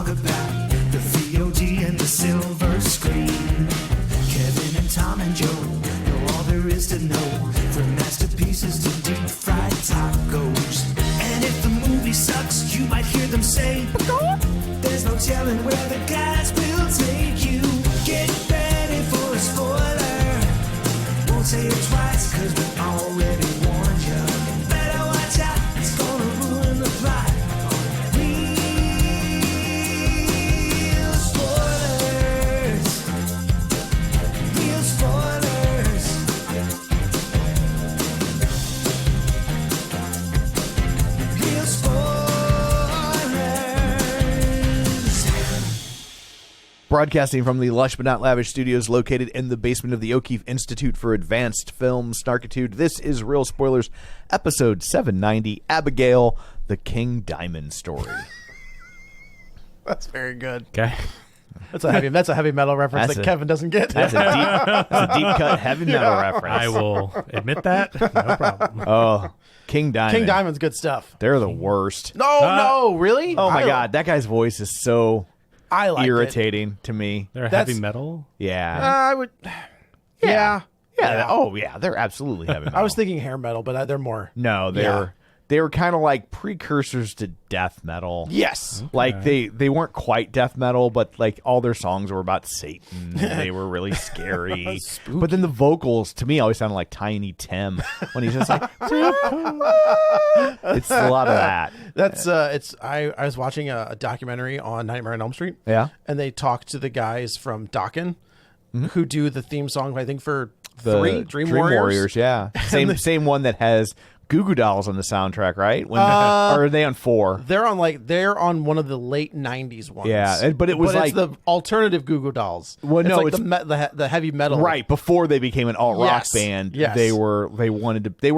talk about the VOD and the silver screen. Kevin and Tom and Joe know all there is to know, from masterpieces to deep fried tacos. And if the movie sucks, you might hear them say, there's no telling where the guys will take you. Get ready for a spoiler. Won't say it twice, cause we already warned you. Better watch out, it's gonna ruin the plot. Real spoilers. Real spoilers. Real spoilers. Broadcasting from the lush but not lavish studios located in the basement of the O'Keefe Institute for Advanced Film Snarkitude, this is Real Spoilers, episode 790, Abigail, the King Diamond Story. That's very good. Okay. That's a heavy metal reference that Kevin doesn't get. That's a deep cut heavy metal reference. I will admit that. No problem. Oh, King Diamond. King Diamond's good stuff. They're the worst. No, really? Oh my God, that guy's voice is so I like irritating to me. They're heavy metal? Yeah. I would. Yeah. Oh yeah, they're absolutely heavy metal. I was thinking hair metal, but they're more. No, they were kind of like precursors to death metal. Yes. Like they weren't quite death metal, but like all their songs were about Satan. They were really scary. But then the vocals to me always sounded like Tiny Tim when he's just like it's a lot of that. That's I was watching a documentary on Nightmare on Elm Street. Yeah. And they talked to the guys from Dokken who do the theme song, I think, for The Dream Warriors. Yeah. Same one that has Goo Goo Dolls on the soundtrack, right? Or are they on 4? They're on one of the late '90s ones. Yeah, but it's the alternative Goo Goo Dolls. Well, no, it's the heavy metal. Right before they became an alt rock band. Yes. They were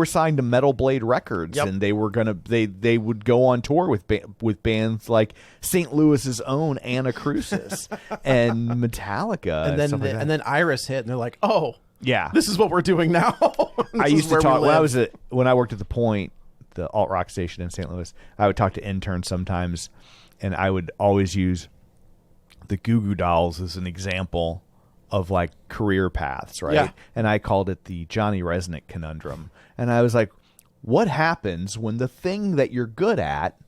signed to Metal Blade Records, and they were they would go on tour with bands like St. Louis's own Anacrusis and Metallica, and then Iris hit, and they're like, oh. Yeah, this is what we're doing now. I used to talk when I worked at the Point, the alt rock station in St. Louis. I would talk to interns sometimes, and I would always use the Goo Goo Dolls as an example of like career paths, right? Yeah. And I called it the Johnny Resnick conundrum. And I was like, what happens when the thing that you're good at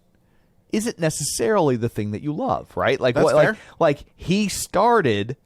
isn't necessarily the thing that you love, right? Like That's fair. Like he started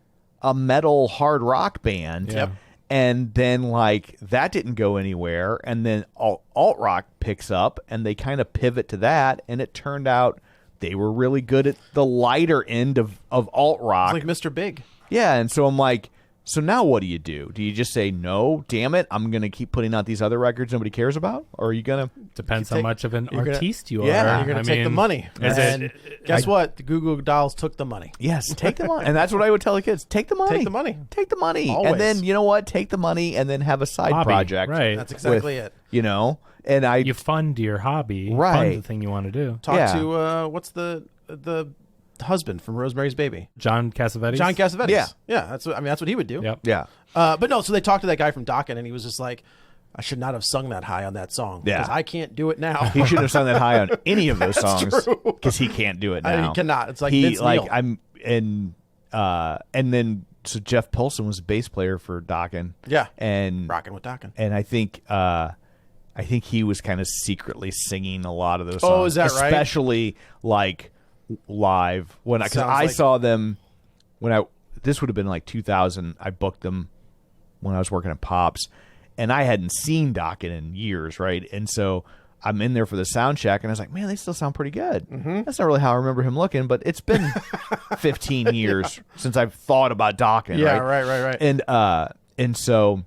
a metal hard rock band. Yep. And then, like, that didn't go anywhere. And then alt rock picks up, and they kind of pivot to that. And it turned out they were really good at the lighter end of alt rock. It's like Mr. Big. Yeah. And so I'm like, so now what do? Do you just say, no, damn it, I'm going to keep putting out these other records nobody cares about? Or are you going to? Depends how much of an artiste you are. Yeah, you're going to take the money. And guess what? The Goo Goo Dolls took the money. Yes, take the money. And that's what I would tell the kids. Take the money. Take the money. Take the money. Always. And then, you know what? Take the money and then have a side Hobby, project. right. That's exactly it. You know? And you fund your hobby. Right. Fund the thing you want to do. Talk to, what's the husband from Rosemary's Baby? John Cassavetes? John Cassavetes. Yeah. Yeah, that's what he would do. Yep. Yeah. But no, so they talked to that guy from Dokken, and he was just like, I should not have sung that high on that song. Yeah. Because I can't do it now. He shouldn't have sung that high on any of those songs because he can't do it now. He cannot. It's like Vince Neil. And then so Jeff Pilson was a bass player for Dokken. Yeah. And rocking with Dokken. And I think he was kind of secretly singing a lot of those songs. Oh, is that right? Especially like live because I saw them this would have been like 2000. I booked them when I was working at Pops, and I hadn't seen Dokken in years, right? And so I'm in there for the sound check, and I was like, man, they still sound pretty good. Mm-hmm. That's not really how I remember him looking, but it's been 15 years since I've thought about Dokken. Yeah, right. And so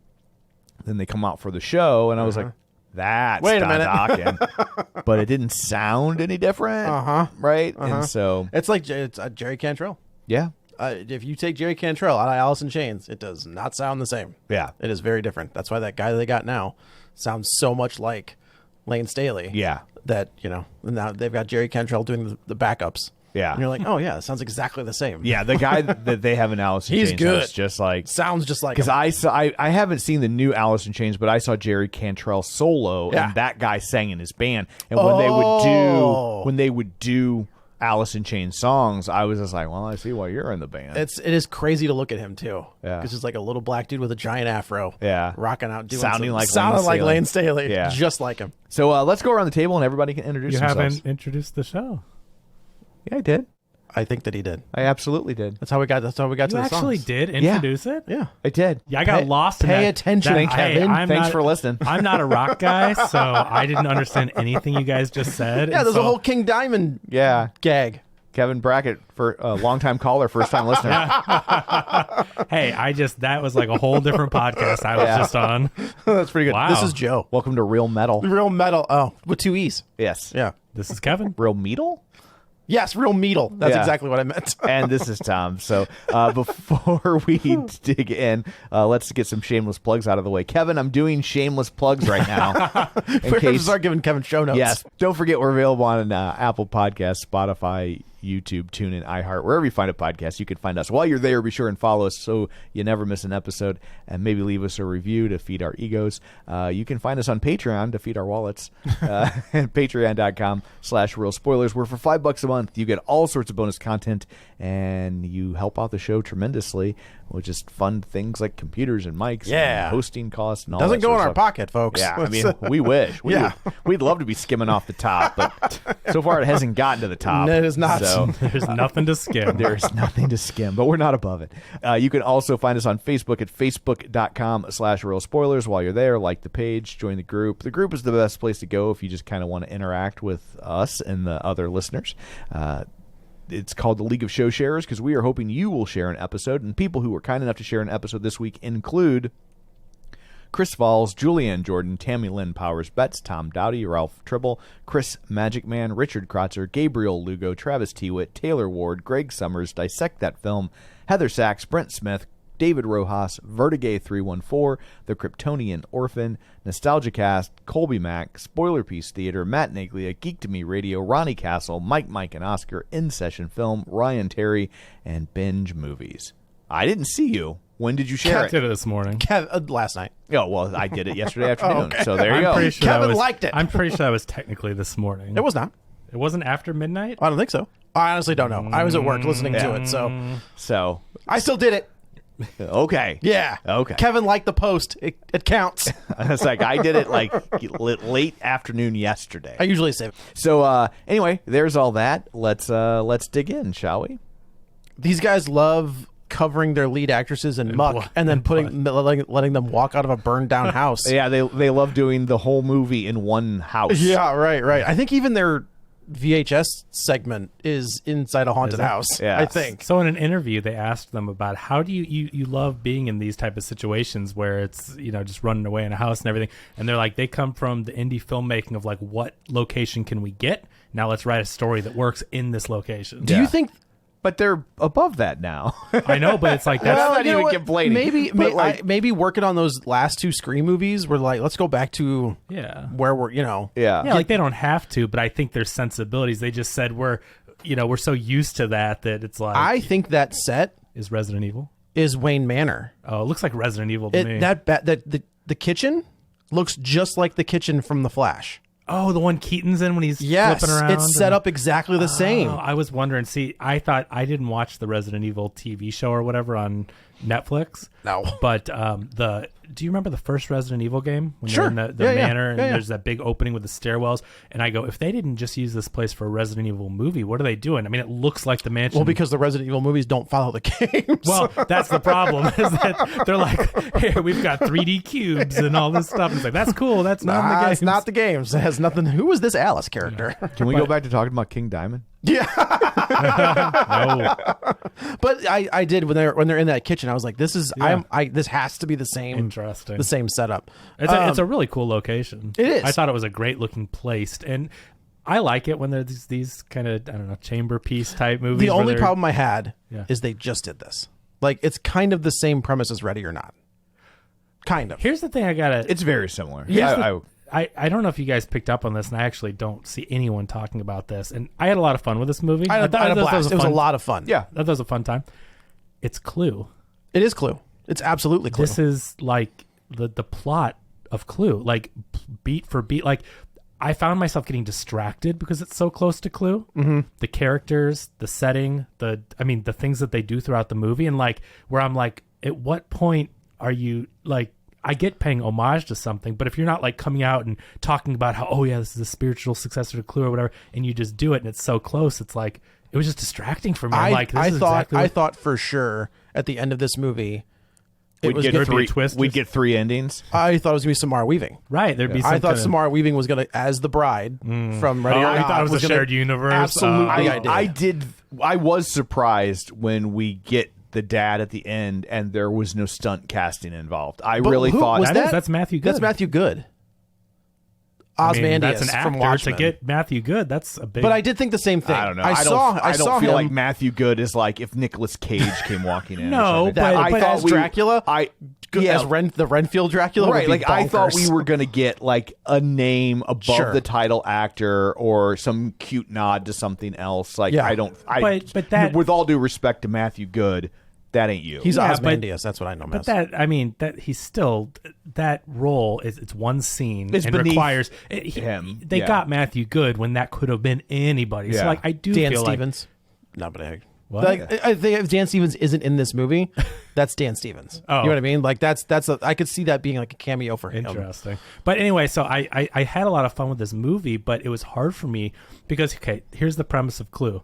then they come out for the show, and I was like, that's Wait a not minute. Dokken. But it didn't sound any different, right? And so it's like Jerry Cantrell. Yeah. If you take Jerry Cantrell out of Alice in Chains, it does not sound the same. Yeah. It is very different. That's why that guy they got now sounds so much like Lane Staley. Yeah. That, now they've got Jerry Cantrell doing the backups. Yeah. And you're like, oh, yeah, it sounds exactly the same. Yeah, the guy that they have in Alice in He's Chains good. sounds just like him. Because I haven't seen the new Alice in Chains, but I saw Jerry Cantrell solo, and that guy sang in his band. And when they would do Alice in Chains songs, I was just like, well, I see why you're in the band. It is crazy to look at him too. Yeah. Because he's like a little black dude with a giant afro. Yeah. Rocking out, sounding like Lane Staley. Yeah. Just like him. So let's go around the table and everybody can introduce themselves. You haven't introduced the show. Yeah, I did. I think that he did. I absolutely did. That's how we got to the You actually songs. did introduce it? Yeah. I did. Yeah, I got lost in pay that. attention, Kevin. Thanks for listening. I'm not a rock guy, so I didn't understand anything you guys just said. Yeah, there's a whole King Diamond gag. Kevin Brackett, for a long-time caller, first-time listener. Hey, that was like a whole different podcast I was just on. That's pretty good. Wow. This is Joe. Welcome to Real Metal. Real Metal. Oh, with 2 E's. Yes. Yeah. This is Kevin. Real Metal? Yes, Real Metal. That's Yeah. exactly what I meant. And this is Tom. So before we dig in, let's get some shameless plugs out of the way. Kevin, I'm doing shameless plugs right now. We're going to start giving Kevin show notes. Yes. Don't forget we're available on Apple Podcasts, Spotify, YouTube, TuneIn, iHeart, wherever you find a podcast, you can find us. While you're there, be sure and follow us so you never miss an episode, and maybe leave us a review to feed our egos. You can find us on Patreon to feed our wallets, at patreon.com/real spoilers, where for $5 a month, you get all sorts of bonus content, and you help out the show tremendously with just fun things like computers and mics and hosting costs and all Doesn't that go in sort our of stuff. pocket, folks. Yeah, I mean, we wish. We'd love to be skimming off the top, but so far it hasn't gotten to the top. No, it is not. So There's nothing to skim. there's nothing to skim, but we're not above it. You can also find us on Facebook at facebook.com/real spoilers. While you're there, like the page, join the group. The group is the best place to go if you just kind of want to interact with us and the other listeners. It's called the League of Show Sharers because we are hoping you will share an episode, and people who were kind enough to share an episode this week include Chris Valls, Julianne Jordan, Tammy Lynn Powers Betts, Tom Dowdy, Ralph Tribble, Chris Magic Man, Richard Krotzer, Gabriel Lugo, Travis Tewitt, Taylor Ward, Greg Summers, Dissect That Film, Heather Sachs, Brent Smith, David Rojas, Vertigay 314, The Kryptonian Orphan, Nostalgia Cast, Colby Mack, Spoiler Piece Theater, Matt Naglia, Geek to Me Radio, Ronnie Castle, Mike and Oscar, In Session Film, Ryan Terry, and Binge Movies. I didn't see you. When did you share I did it this morning. Last night. Oh, well, I did it yesterday afternoon, so there you go. Pretty sure Kevin liked it. I'm pretty sure that was technically this morning. It was not. It wasn't after midnight? I don't think so. I honestly don't know. I was at work listening to it, So, I still did it. okay. Yeah. Okay. Kevin liked the post. It counts. It's like I did it like late afternoon yesterday. I usually save it. So anyway, there's all that. Let's dig in, shall we? These guys love covering their lead actresses in muck blood. and then letting them walk out of a burned down house. Yeah, they love doing the whole movie in one house. Yeah, right. I think even their VHS segment is inside a haunted house. Yeah. I think. So in an interview, they asked them about how do you love being in these type of situations where it's, just running away in a house and everything. And they're like, they come from the indie filmmaking of like, what location can we get? Now let's write a story that works in this location. Do you think? But they're above that now. I know, but it's like, that's not you know even what? complaining. Maybe working on those last two Scream movies, we're like, let's go back to where we're, Yeah. Yeah, like they don't have to, but I think their sensibilities, they just said we're so used to that it's like. I think that set is Resident Evil. is Wayne Manor. Oh, it looks like Resident Evil to me. The kitchen looks just like the kitchen from The Flash. Oh, the one Keaton's in when he's Yes, flipping around. it's set up exactly the same. Oh, I was wondering. See, I thought I didn't watch the Resident Evil TV show or whatever on Netflix. No. But do you remember the first Resident Evil game? When Sure. they're in the Yeah. manor and Yeah. there's that big opening with the stairwells. And I go, if they didn't just use this place for a Resident Evil movie, what are they doing? I mean, it looks like the mansion. Well, because the Resident Evil movies don't follow the games. Well, that's the problem. Is that they're like, here we've got 3D cubes and all this stuff. It's like that's cool. That's not in the games. It's not the games. It has nothing. Who is this Alice character? Can we go back to talking about King Diamond? No. But I did when they're in that kitchen. I was like, this is this has to be the same. Interesting. The same setup. It's a really cool location. It is. I thought it was a great looking place, and I like it when there's these kind of chamber piece type movies. The only problem I had Yeah. is they just did this. Like it's kind of the same premise as Ready or Not. Kind of. Here's the thing I gotta. It's very similar. Yeah. I don't know if you guys picked up on this, and I actually don't see anyone talking about this. And I had a lot of fun with this movie. I had a blast. It was a lot of fun. Yeah. That was a fun time. It's Clue. It is Clue. It's absolutely Clue. This is like the plot of Clue, like beat for beat. Like I found myself getting distracted because it's so close to Clue. Mm-hmm. The characters, the setting, the things that they do throughout the movie, and like where I'm like, at what point are you like? I get paying homage to something, but if you're not like coming out and talking about how, oh yeah, this is a spiritual successor to Clue or whatever, and you just do it and it's so close, it's like it was just distracting for me. I thought for sure at the end of this movie. We'd get three endings. I thought it was going to be Samara Weaving. Right. There'd be. I thought Samara Weaving was going to, as the bride from Ready or Not. I thought it was a shared universe. Absolutely, I was surprised when we get the dad at the end, and there was no stunt casting involved. I really thought that's Matthew Good. That's Matthew Good. Ozymandias that's an from actor Watchmen. to get Matthew Good. That's a big. But I did think the same thing. I don't know. I don't feel him, like Matthew Good is like if Nicolas Cage came walking in. No, or something. but as Dracula, as the Renfield Dracula, right? Like I thought we bonkers. were gonna get like a name above Sure. the title actor or some cute nod to something else. Like Yeah. I don't. But that, with all due respect to Matthew Good, that ain't you. He's Yeah, Ozymandias. That's what I know. But that he's still that role is it's one scene It's and beneath requires him. They Yeah. got Matthew Good when that could have been anybody. So Yeah. like I do Dan feel Stevens. No, but What? like I think if Dan Stevens isn't in this movie, that's Dan Stevens. Oh. You know what I mean? Like I could see that being like a cameo for him. Interesting. But anyway, so I had a lot of fun with this movie, but it was hard for me because okay, here's the premise of Clue.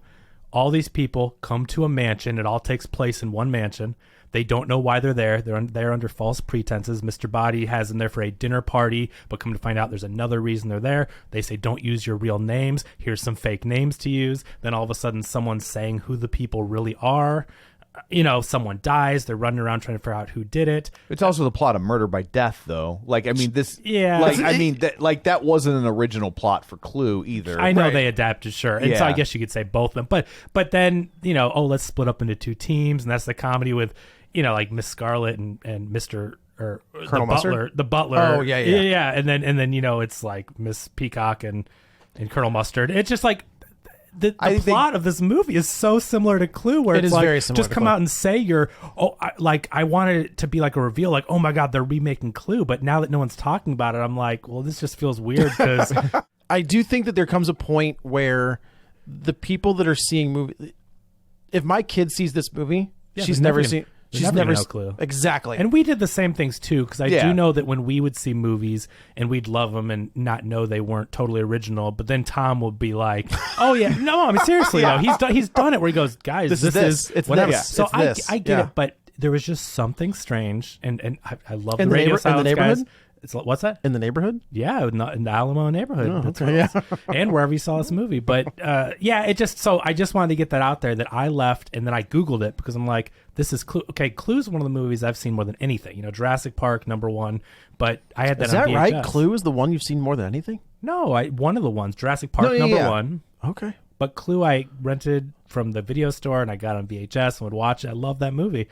All these people come to a mansion. It all takes place in one mansion. They don't know why they're there. They're there under false pretenses. Mr. Body has them there for a dinner party, but come to find out there's another reason they're there. They say, don't use your real names. Here's some fake names to use. Then all of a sudden someone's saying who the people really are. Someone dies. They're running around trying to figure out who did it. It's also the plot of Murder by Death, though. Like, I mean, this. Yeah. Like, I mean, that wasn't an original plot for Clue either. I know they adapted, sure. And so Yeah. I guess you could say both of them. But then, let's split up into two teams. And that's the comedy with, like Miss Scarlet and Mr. or Colonel Mustard? The butler. Oh, yeah. Yeah. And then it's like Miss Peacock and Colonel Mustard. It's just like the plot of this movie is so similar to Clue, where It it's is like, very similar just to come Clue. out and say I wanted it to be like a reveal, like, oh my God, they're remaking Clue. But now that no one's talking about it, I'm like, well, this just feels weird because I do think that there comes a point where the people that are seeing movie, if my kid sees this movie, she's never seen. She's never no Clue. Exactly. And we did the same things too, because I Yeah. do know that when we would see movies and we'd love them and not know they weren't totally original, but then Tom would be like, "Oh yeah, no, I mean seriously, though, he's done it." Where he goes, "Guys, this is It's whatever." this. So It's this. I get Yeah. it, but there was just something strange, and I love In the the radio neighbor- in the silence, neighborhood? guys. It's what's that? in the neighborhood. Yeah, in the Alamo neighborhood. Oh, That's okay, what it was. And wherever you saw this movie. But I just wanted to get that out there that I left and then I Googled it because I'm like, this is Clue. Okay, Clue's one of the movies I've seen more than anything. Jurassic Park, #1. But I had that Is on that VHS. right? Clue is the one you've seen more than anything. No, one of the ones. Jurassic Park, #1. Okay. But Clue I rented from the video store and I got on VHS and would watch it. I love that movie.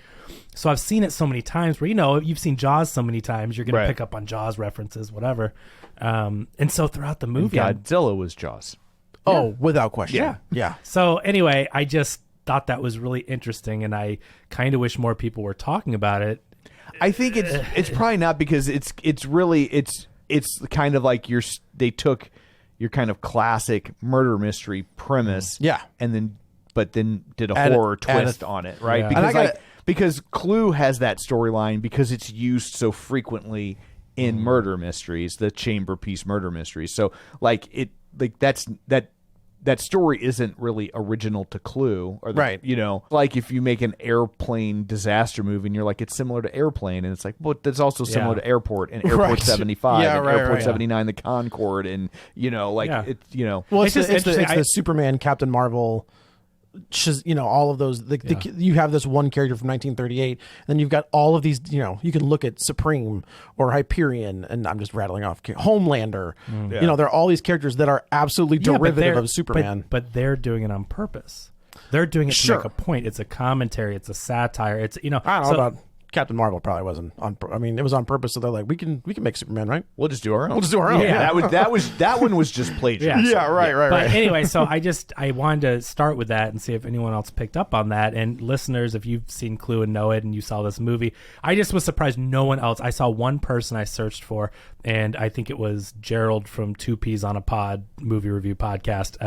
So I've seen it so many times where, you've seen Jaws so many times, you're going to pick up on Jaws references, whatever. And so throughout the movie, Godzilla was Jaws. Oh, without question. Yeah. So anyway, I just thought that was really interesting and I kind of wish more people were talking about it. I think it's probably not because it's kind of like they took your kind of classic murder mystery premise, but then did a horror twist on it, right? Yeah. Because Clue has that storyline because it's used so frequently in murder mysteries, the chamber piece murder mysteries. So that story isn't really original to Clue, Right. Like if you make an airplane disaster movie and you're like, it's similar to Airplane, and it's like, well, that's also similar to Airport and Airport Right. 75 Yeah, and right, Airport right. 79, the Concorde, and Well, It's it's just the interesting. Superman, Captain Marvel, all of those. You have this one character from 1938, then you've got all of these. You can look at Supreme or Hyperion, and I'm just rattling off Homelander. There are all these characters that are absolutely derivative of Superman. But they're doing it on purpose. They're doing it to Sure. make a point. It's a commentary. It's a satire. It's I don't know about Captain Marvel probably wasn't on. I mean, it was on purpose. So they're like, we can make Superman, right? We'll just do our own. We'll just do our own. Yeah, that one was just plagiarism. Yeah, right. But anyway, so I wanted to start with that and see if anyone else picked up on that. And listeners, if you've seen Clue and know it and you saw this movie, I just was surprised no one else. I saw one person I searched for, and I think it was Gerald from Two Peas on a Pod movie review podcast,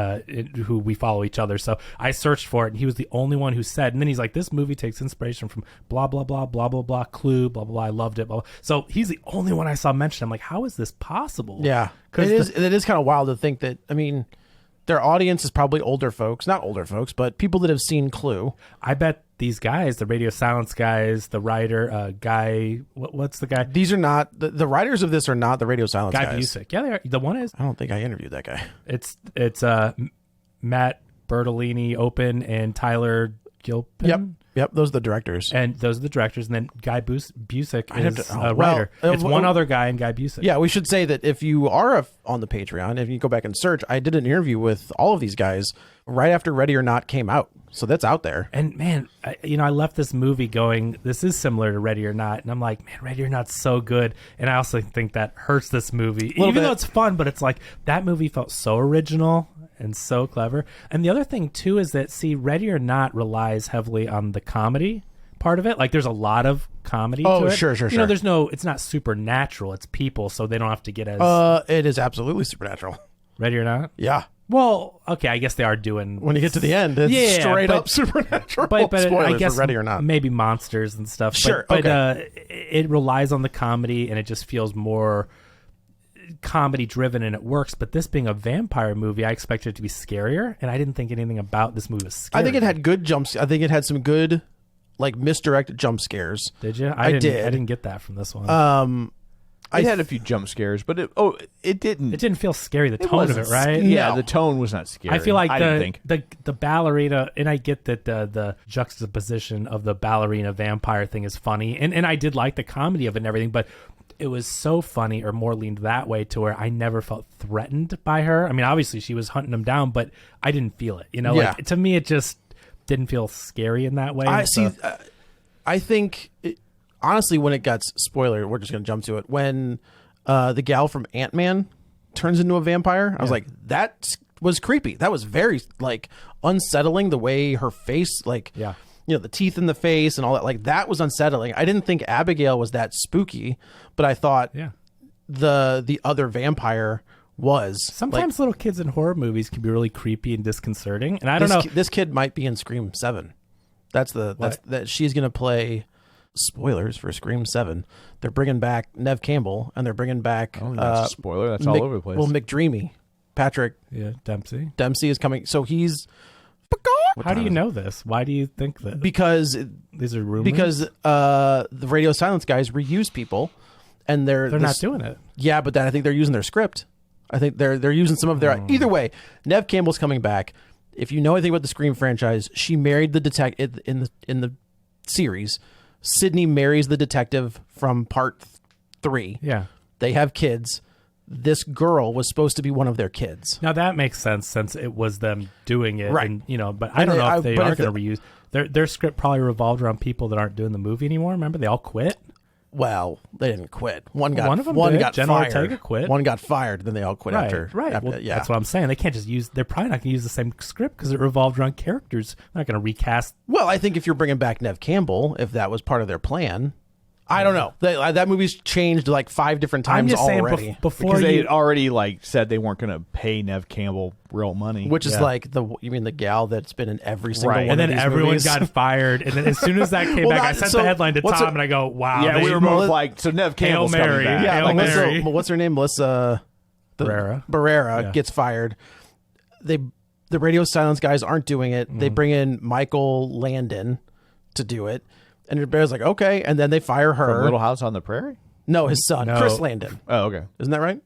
who we follow each other. So I searched for it, and he was the only one who said, and then he's like, this movie takes inspiration from blah, blah, blah, blah, blah, blah, Clue, blah, blah, blah. I loved it. Blah, blah. So he's the only one I saw mentioned. I'm like, how is this possible? Yeah. It is kind of wild to think that, I mean, their audience is probably older folks, not older folks, but people that have seen Clue. I bet these guys, the Radio Silence guys, the writer, guy, what's the guy? These are not, the writers of this are not the Radio Silence guys. Guy Busick. Yeah, they are. The one is. I don't think I interviewed that guy. It's Matt Bettinelli-Olpin and Tyler Gillett. Yep, those are the directors. And those are the directors. And then Guy Busick is a writer. It's one other guy and Guy Busick. Yeah, we should say that if you are on the Patreon, if you go back and search, I did an interview with all of these guys right after Ready or Not came out. So that's out there. And man, I left this movie going, this is similar to Ready or Not. And I'm like, man, Ready or Not's so good. And I also think that hurts this movie. Even though it's fun, but it's like that movie felt so original and so clever. And the other thing too is that, see, Ready or Not relies heavily on the comedy part of it. Like there's a lot of comedy to it. Sure. You know, it's not supernatural, it's people, so they don't have to get as it is absolutely supernatural. Ready or Not? Yeah. Well, okay, I guess they are doing, when you get to the end, it's straight up supernatural. But spoilers I guess for Ready or Not. Maybe monsters and stuff. Sure. But it relies on the comedy, and it just feels more comedy driven, and it works. But this being a vampire movie, I expected it to be scarier, and I didn't think anything about this movie was scary. I think it had good jumps. I think it had some good, like, misdirected jump scares. Did you? I did. I didn't get that from this one. I had a few jump scares, but it didn't. It didn't feel scary. The tone of it, right? Yeah, No. the tone was not scary. I feel like didn't think. the ballerina, and I get that the juxtaposition of the ballerina vampire thing is funny, and I did like the comedy of it and everything, but it was so funny, or more leaned that way, to where I never felt threatened by her. I mean, obviously she was hunting him down, but I didn't feel it. Like, to me, it just didn't feel scary in that way. I think honestly, when it got spoiler, we're just going to jump to it. When the gal from Ant-Man turns into a vampire, I was like, that was creepy. That was very, like, unsettling, the way her face, like, the teeth in the face and all that. Like, that was unsettling. I didn't think Abigail was that spooky, but I thought the other vampire was. Sometimes little kids in horror movies can be really creepy and disconcerting. And I don't know. This kid might be in Scream 7. That she's going to play. Spoilers for Scream 7. They're bringing back Neve Campbell, and they're bringing back. Oh, that's a spoiler. That's all over the place. Well, McDreamy, Patrick. Yeah, Dempsey. Dempsey is coming. So he's. How do you know this? Why do you think that? Because these are rumors. Because the Radio Silence guys reuse people, and they're not doing it. Yeah, but then I think they're using their script. I think they're using some of their. Either way, Neve Campbell's coming back. If you know anything about the Scream franchise, she married the detective in the series. Sydney marries the detective from part 3. Yeah. They have kids. This girl was supposed to be one of their kids. Now that makes sense, since it was them doing it. Right. And, but I don't know if they are going to reuse. Their script probably revolved around people that aren't doing the movie anymore. Remember, they all quit? Well, they didn't quit. One of them one did. got General fired. Ortega quit. One got fired. Then they all quit after. Right. Well, that's what I'm saying. They can't just use. They're probably not going to use the same script because it revolved around characters. They're not going to recast. Well, I think if you're bringing back Neve Campbell, if that was part of their plan, I don't know. That movie's changed like 5 different times already. Saying before because they had already said they weren't going to pay Neve Campbell real money, which is like you mean the gal that's been in every single one and of then these everyone movies? got fired, and then as soon as that came back, I sent the headline to Tom, and I go, "Wow!" Yeah, we were both like, "So Neve Campbell's coming back." Yeah, Hail Mary. what's her name? Melissa Barrera gets fired. The Radio Silence guys aren't doing it. They bring in Michael Landon to do it. And Bear's like, okay. And then they fire her. From Little House on the Prairie? No, his son, No. Chris Landon. Oh, okay. Isn't that right?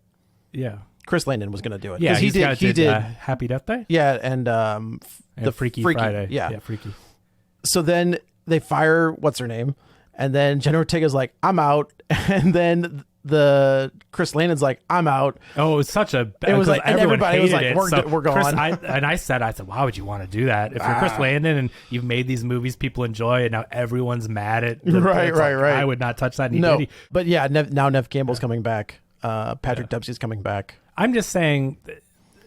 Yeah. Chris Landon was going to do it. Yeah, he did. Happy Death Day? Yeah, and The Freaky Friday. Yeah. Freaky. So then they fire, what's her name? And then Jenna Ortega's like, I'm out. And then the Chris Landon's like, I'm out. Oh, it was such a. It was like, and everyone everybody was hated like, it. we're gone. I said, why would you want to do that? If you're Chris Landon and you've made these movies people enjoy, and now everyone's mad at. Right. I would not touch that. No, but yeah, now Nev Campbell's coming back. Patrick Dempsey's coming back. I'm just saying,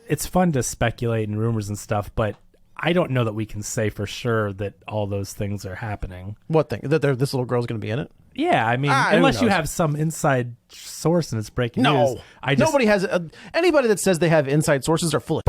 it's fun to speculate and rumors and stuff, but I don't know that we can say for sure that all those things are happening. What thing? That this little girl's going to be in it? Yeah, I mean, unless you have some inside source and it's breaking news. Nobody has. Anybody that says they have inside sources are full of.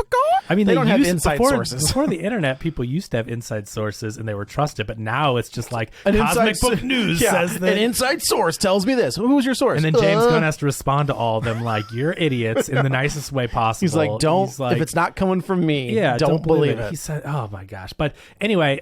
I mean, they don't have inside sources. Before the internet, people used to have inside sources and they were trusted, but now it's just like an Cosmic Book News says that. An inside source tells me this. Who's your source? And then James Gunn has to respond to all of them like, you're idiots in the nicest way possible. He's like, if it's not coming from me, don't believe it. He said, oh my gosh. But anyway,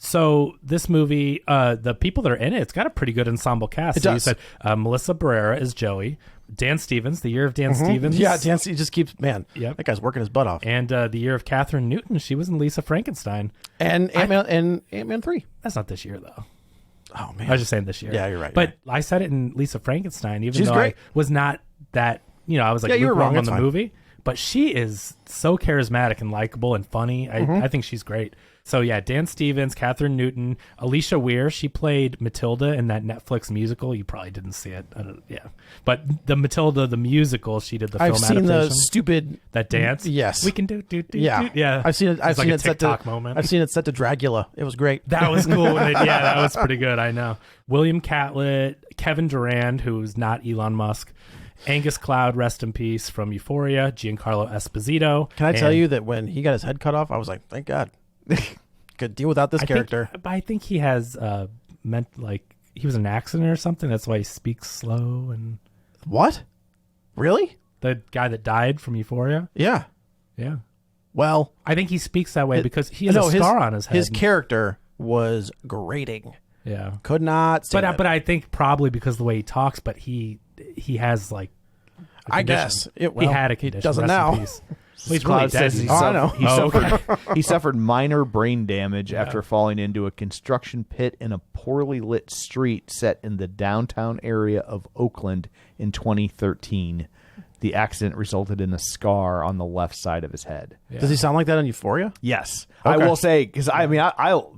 so this movie, the people that are in it, it's got a pretty good ensemble cast. It does. You said Melissa Barrera is Joey, Dan Stevens, the year of Dan Stevens. Yeah, Dan Stevens just keeps, that guy's working his butt off. And the year of Kathryn Newton, she was in Lisa Frankenstein. And Ant-Man 3. That's not this year, though. Oh, man. I was just saying this year. Yeah, you're right. But I said it in Lisa Frankenstein, even She's though great. I was not that, I was like, you were wrong on the fine. movie. But she is so charismatic and likable and funny. I think she's great. So yeah, Dan Stevens, Kathryn Newton, Alisha Weir. She played Matilda in that Netflix musical. You probably didn't see it. But the Matilda, the musical, she did the film adaptation. I've seen the stupid that dance. Yes, we can do. Yeah, yeah. I've seen it. I've seen like it set TikTok to moment. I've seen it set to Dracula. It was great. That was cool. That was pretty good. I know. William Catlett, Kevin Durand, who's not Elon Musk. Angus Cloud, rest in peace, from Euphoria. Giancarlo Esposito. Can I tell you that when he got his head cut off, I was like, thank God. Could deal without this character. I think he has he was in an accident or something. That's why he speaks slow. And what? Really? The guy that died from Euphoria? Yeah. Yeah. Well, I think he speaks that way because he has a scar on his head. His character was grating. Yeah. Could not stand it. But I think probably because of the way he talks, but he has like a I condition. guess. He had a condition. Doesn't Rest in now. peace. Well, he's really dead. I know. He suffered minor brain damage after falling into a construction pit in a poorly lit street set in the downtown area of Oakland in 2013. The accident resulted in a scar on the left side of his head. Yeah. Does he sound like that on Euphoria? Yes. Okay. I will say, because I mean,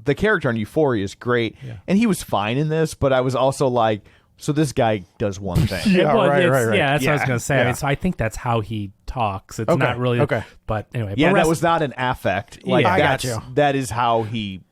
the character on Euphoria is great, and he was fine in this, but I was also like, so this guy does one thing. Right. Yeah, that's what I was going to say. Yeah. I mean, so I think that's how he talks. It's not really. Okay. But anyway. Yeah, that was not an affect. Like, I got you. That is how he...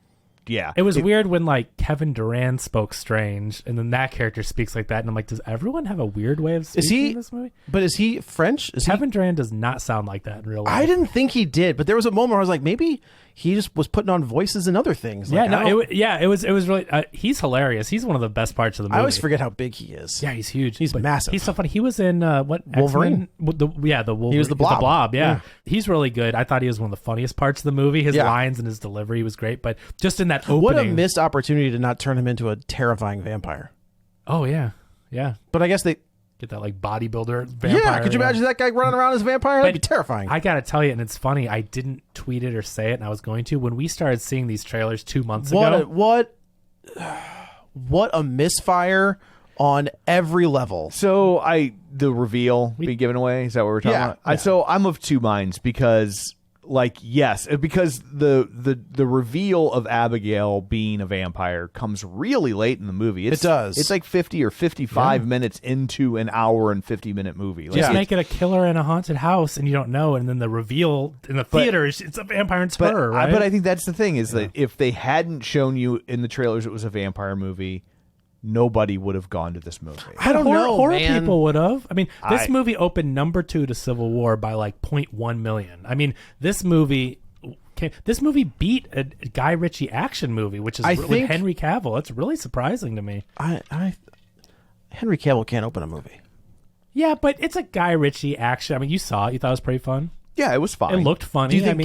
Yeah. It was weird when like Kevin Durand spoke strange and then that character speaks like that and I'm like, does everyone have a weird way of speaking in this movie? But is he French? Kevin Durand does not sound like that in real life. I didn't think he did, but there was a moment where I was like, maybe he just was putting on voices and other things. Yeah, like, it was really he's hilarious. He's one of the best parts of the movie. I always forget how big he is. Yeah, he's huge. He's massive. He's so funny. He was in what Wolverine? The Wolverine. He was the Blob. Yeah. He's really good. I thought he was one of the funniest parts of the movie. His lines and his delivery was great, but just in that opening, what a missed opportunity to not turn him into a terrifying vampire. Oh yeah. But I guess they get that like bodybuilder vampire. Yeah, could you imagine that guy running around as a vampire? That'd be terrifying. I gotta tell you, and it's funny, I didn't tweet it or say it, and I was going to. When we started seeing these trailers 2 months ago. What a misfire on every level. So the reveal be given away, is that what we're talking about? Yeah. So I'm of two minds because because the reveal of Abigail being a vampire comes really late in the movie. It does. It's like 50 or 55 minutes into an hour and 50-minute movie. Just make it a killer in a haunted house and you don't know, and then the reveal in the theater is it's a vampire and it's her, right? But I think that's the thing is that if they hadn't shown you in the trailers it was a vampire movie, nobody would have gone to this movie. I don't know, horror man. people would have. I mean, this movie opened number 2 to Civil War by like 0.1 million. I mean, this movie beat a Guy Ritchie action movie, which is with Henry Cavill. It's really surprising to me. Henry Cavill can't open a movie. Yeah, but it's a Guy Ritchie action. I mean, you saw it. You thought it was pretty fun. Yeah, it was fine. It looked funny. Do you think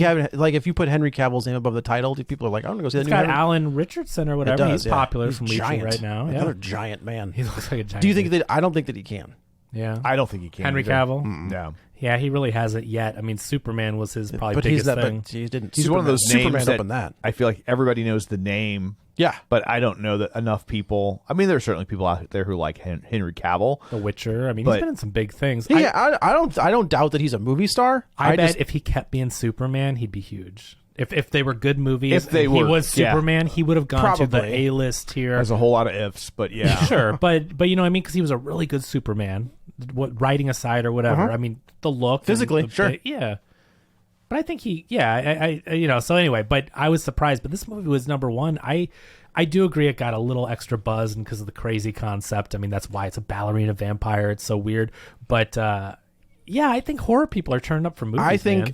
if you put Henry Cavill's name above the title, do people are like, I'm gonna go see that it's new got Henry? Alan Richardson or whatever. He's popular from Legion right now. Yeah. Another giant man. He looks like a giant. Do you think that? I don't think that he can. Yeah, I don't think he can. Henry either. Cavill. No. Yeah, he really hasn't yet. I mean, Superman was his probably But biggest thing. But he didn't. He's one of those Superman names opened that. I feel like everybody knows the name, Yeah. But I don't know that enough people. I mean, there are certainly people out there who like Henry Cavill. The Witcher. I mean, he's been in some big things. Yeah, I don't doubt that he's a movie star. I bet if he kept being Superman, he'd be huge. If they were good movies, he was Superman, he would have gone to the A-list tier. There's a whole lot of ifs, but yeah. Sure, but you know what I mean? Because he was a really good Superman, writing aside or whatever. I mean, the look. Physically, sure. Yeah. But I think so anyway, but I was surprised. But this movie was number one. I do agree it got a little extra buzz because of the crazy concept. I mean, that's why it's a ballerina vampire. It's so weird. But yeah, I think horror people are turned up for movies.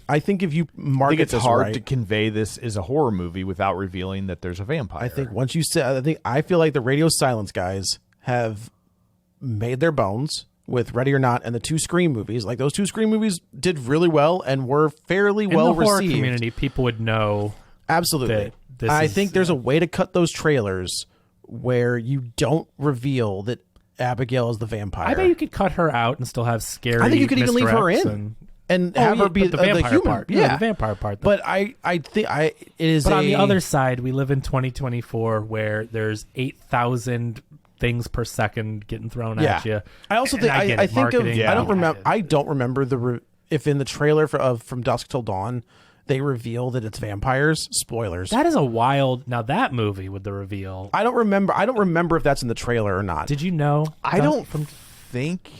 I think if you market it's this hard right, to convey this as a horror movie without revealing that there's a vampire. I think once you say, I feel like the Radio Silence guys have made their bones with Ready or Not and the 2 Scream movies. Like those 2 Scream movies did really well and were fairly well received. In the horror received. community, people would know. Absolutely. I think there's a way to cut those trailers where you don't reveal that Abigail is the vampire. I bet you could cut her out and still have scary. I think you could even leave her in and have her be the vampire human part. Yeah, the vampire part. But I think it is. But on the other side, we live in 2024 where there's 8,000 things per second getting thrown at you. I also think I think of. Yeah. I don't remember if in the trailer of From Dusk Till Dawn they reveal that it's vampires. Spoilers. That is a wild. Now that movie with the reveal. I don't remember if that's in the trailer or not. Did you know? I don't think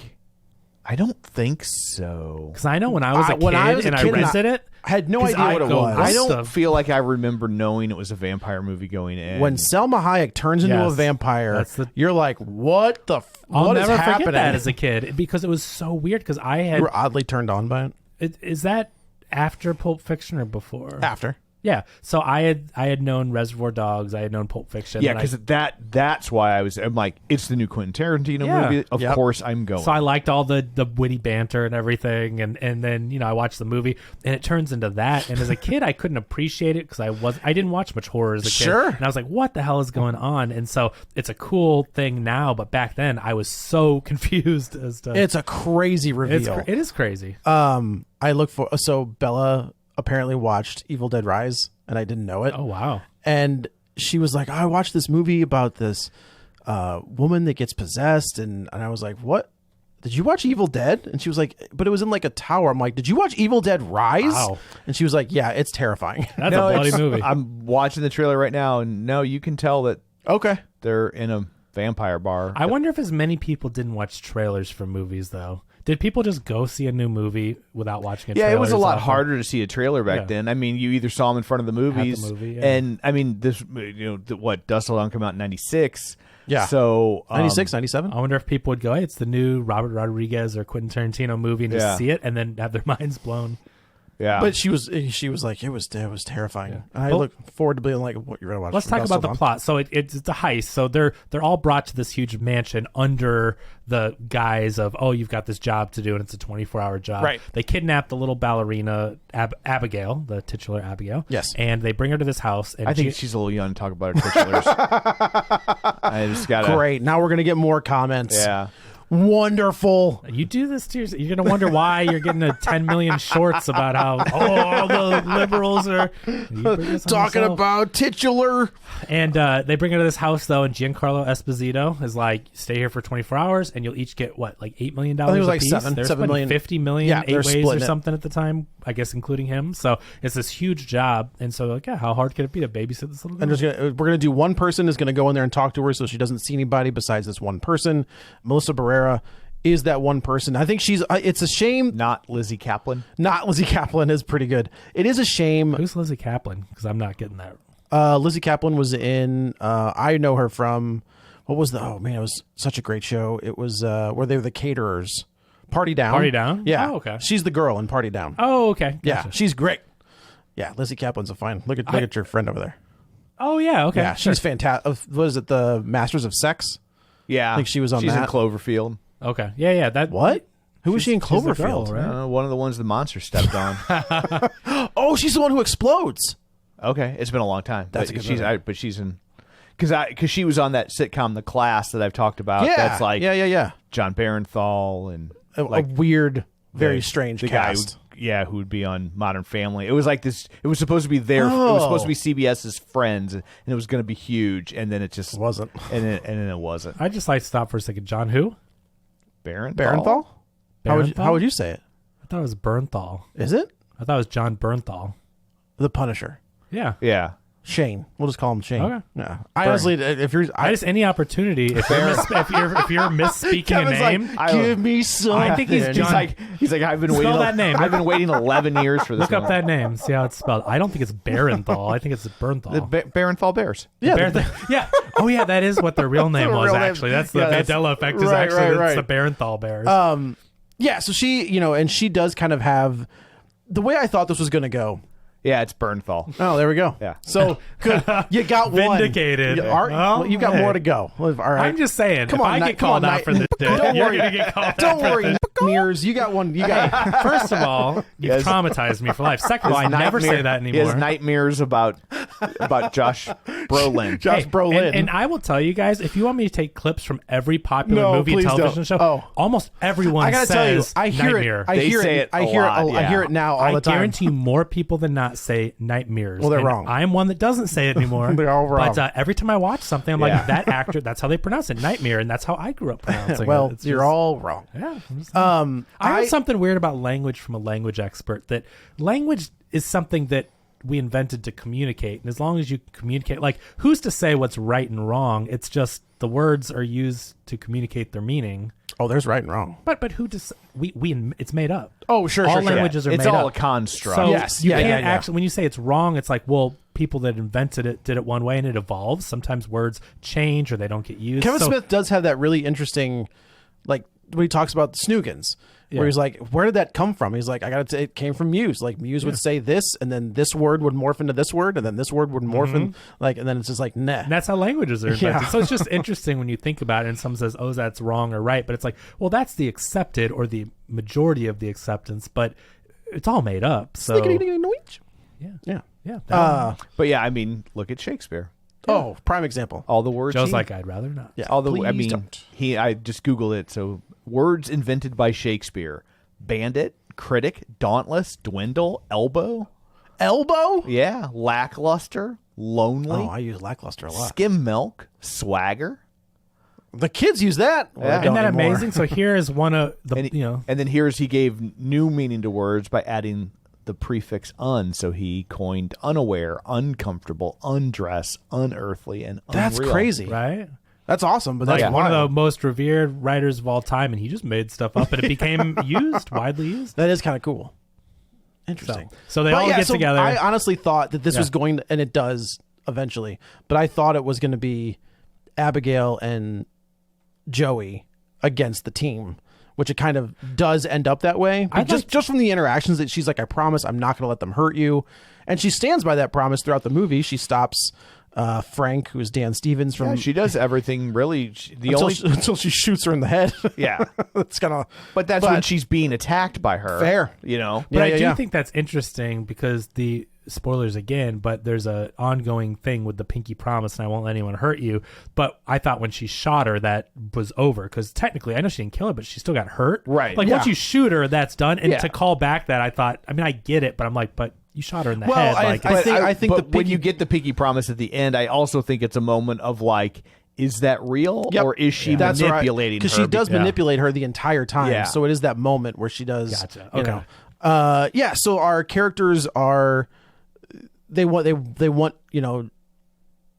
so. Because I know when I was a kid and I rented it, I had no idea what it was. I don't feel like I remember knowing it was a vampire movie going in. When Selma Hayek turns into a vampire, you're like, what the? I'll what is never happening? forget that as a kid because it was so weird. Because you were oddly turned on by it. Is that after Pulp Fiction or before? After. Yeah, so I had known Reservoir Dogs, I had known Pulp Fiction. Yeah, because that's why I'm like, it's the new Quentin Tarantino movie. Of course, I'm going. So I liked all the witty banter and everything, and then I watched the movie, and it turns into that. And as a kid, I couldn't appreciate it because I didn't watch much horror as a kid. Sure. And I was like, what the hell is going on? And so it's a cool thing now, but back then I was so confused as to. It's a crazy reveal. It is crazy. So Bella apparently watched Evil Dead Rise, and I didn't know it. Oh, wow. And she was like, I watched this movie about this woman that gets possessed, and I was like, what? Did you watch Evil Dead? And she was like, but it was in like a tower. I'm like, did you watch Evil Dead Rise? Wow. And she was like, yeah, it's terrifying. That's a bloody movie. I'm watching the trailer right now, and no, you can tell that they're in a vampire bar. I wonder if as many people didn't watch trailers for movies, though. Did people just go see a new movie without watching a trailer? Yeah, it was a lot harder to see a trailer back then. I mean, you either saw them in front of the movies, and I mean, this, Dusk Till Dawn came out in 96. Yeah. So 96, 97. I wonder if people would go, hey, it's the new Robert Rodriguez or Quentin Tarantino movie, and just see it and then have their minds blown. Yeah. But she was like, it was terrifying. Yeah. And I look forward to being like, what you're gonna watch. Let's talk about the plot. So it's a heist. So they're all brought to this huge mansion under the guise of, oh, you've got this job to do, and it's a 24-hour job. Right. They kidnap the little ballerina Abigail, the titular Abigail. Yes. And they bring her to this house. And I think she's a little young to talk about her titulars. I just gotta. Great. Now we're gonna get more comments. Yeah. Wonderful. You do this to yourself. You're going to wonder why you're getting 10 million shorts about how, the liberals are talking about titular. And they bring her to this house, though, and Giancarlo Esposito is like, stay here for 24 hours, and you'll each get, what, like $8 million? I think it was like apiece? $7 million. 50 million, yeah, 8 ways or it. something at the time, I guess, including him. So it's this huge job. And so, like, yeah, how hard could it be to babysit this little girl? And we're going to do one person is going to go in there and talk to her so she doesn't see anybody besides this one person. Melissa Barrera is that one person. I think it's a shame. Not Lizzie Kaplan. Not Lizzie Kaplan is pretty good. It is a shame. Who's Lizzie Kaplan? Because I'm not getting that. Lizzie Kaplan was in, I know her from, what was it was such a great show. It was where they were the caterers. Party Down. Party Down? Yeah. Oh, okay. She's the girl in Party Down. Oh, okay. Gotcha. Yeah, she's great. Yeah, Lizzie Kaplan's a fine. Look at your friend over there. Oh, yeah, okay. Yeah, she's fantastic. What is it, the Masters of Sex? Yeah. I think she was on She's that. in Cloverfield. Okay. Yeah. What? Who was she in She's the Cloverfield? girl, right? One of the ones the monster stepped on. Oh, she's the one who explodes. Okay, it's been a long time. That's a good movie. But she's in because she was on that sitcom The Class that I've talked about. Yeah, that's like yeah. John Barenthal and A weird, very strange the cast. guy who would be on Modern Family. It was like this. It was supposed to be their. It was supposed to be CBS's Friends, and it was going to be huge, and then it just wasn't. And then it wasn't. I just like to stop for a second. John who? Barenthal? How would you say it? I thought it was Bernthal. Is it? I thought it was John Bernthal. The Punisher. Yeah. Yeah. Shane. We'll just call him Shane. Okay. Yeah. I honestly, if you're, I just any opportunity. If you're misspeaking a name, give me some. I think he's John. He's like I've been Spell waiting. that name. I've been waiting 11 years for this. Look up that name. See how it's spelled. I don't think it's Barenthal. I think it's Bernthal. The Barenthal Bears. Yeah. Yeah. Oh yeah, that is what their real name was. real name. Actually, that's the Yeah, Mandela effect. Is right, actually right. it's the Barenthal Bears. Yeah. So she, and she does kind of have the way I thought this was going to go. Yeah, it's Bernthal. Oh, there we go. Yeah. So good. You got one. Vindicated. You got more to go. All right. I'm just saying. Come if on, I get called out for this, Don't you're worry. gonna get called out. Don't worry, Mears. You got one. You got. First of all, you've Yes. traumatized me for life. Second of all, I never say that He anymore. has nightmares about Josh Brolin. Josh Brolin. And I will tell you guys, if you want me to take clips from every popular No, movie and please television don't. show, Oh. almost everyone I gotta tell you, says I hear nightmare. it. I They hear say it. it I a hear lot, it. I hear yeah. it now all the time. I guarantee more people than not say nightmares. Well, they're And wrong. I'm one that doesn't say it anymore. They're all wrong. But every time I watch something, I'm Yeah. like, that actor, that's how they pronounce it, nightmare, and that's how I grew up pronouncing Well, it. It's you're just- all wrong. Yeah. I'm just- I heard something weird about language from a language expert, that language is something that we invented to communicate. And as long as you communicate, like, who's to say what's right and wrong? It's just the words are used to communicate their meaning. Oh, there's right and wrong. But who does we it's made up. Oh, sure, all sure, sure. languages are It's made all up. a construct. So Yes. you Yeah, can't yeah. actually, when you say it's wrong, it's like, well, people that invented it did it one way and it evolves. Sometimes words change or they don't get used. Kevin So- Smith does have that really interesting, like when he talks about the Snoogans, Yeah. where he's like, "Where did that come from?" He's like, "I got it came from Muse. Like Muse would say this, and then this word would morph into this word, and then this word would morph in like, and then it's just like, nah." And that's how languages are invented. Yeah. So it's just interesting when you think about it and someone says, oh, that's wrong or right. But it's like, well, that's the accepted or the majority of the acceptance, but it's all made up. So yeah. Yeah. Yeah. But yeah, I mean, look at Shakespeare. Oh, prime example. All the words. Joe's he- like, I'd rather not. Yeah. all the. I Please mean, don't. I just googled it. So words invented by Shakespeare: bandit, critic, dauntless, dwindle, elbow. Elbow. Yeah, lackluster, lonely, Oh, I use lackluster a lot. skim milk, swagger. The kids use that. Well, they Yeah. Isn't don't that anymore. amazing? So here is one of the, And, you and then he gave new meaning to words by adding the prefix "un." So he coined unaware, uncomfortable, undress, unearthly, and That's unreal. crazy. right? That's awesome. But that's Like one of wild. the most revered writers of all time, and he just made stuff up, and it became widely used. That is kind of cool. Interesting. So they But all yeah, get so together. I honestly thought that this Yeah. was going to, and it does eventually, but I thought it was going to be Abigail and Joey against the team, which it kind of does end up that way. But just from the interactions that she's like, I promise I'm not going to let them hurt you. And she stands by that promise throughout the movie. She stops Frank, who's Dan Stevens from Yeah, she does everything really. until she shoots her in the head. Yeah. It's kind of, But that's when she's being attacked by her. Fair. You know? But I do yeah. think that's interesting because the spoilers again, but there's a ongoing thing with the pinky promise, and I won't let anyone hurt you. But I thought when she shot her, that was over because technically, I know she didn't kill her, but she still got hurt. Right. Like Yeah. once you shoot her, that's done. And Yeah. to call back that, I thought, I mean, I get it, but I'm like, but you shot her in the Well, head. I- Like, I it's- think but the when pinky- you get the pinky promise at the end, I also think it's a moment of like, is that real Yep. or is she That's manipulating her? because she does Yeah. manipulate her the entire time. Yeah. So it is that moment where she does. Gotcha. You Okay. know. Yeah. So our characters are. They want. They want. You know.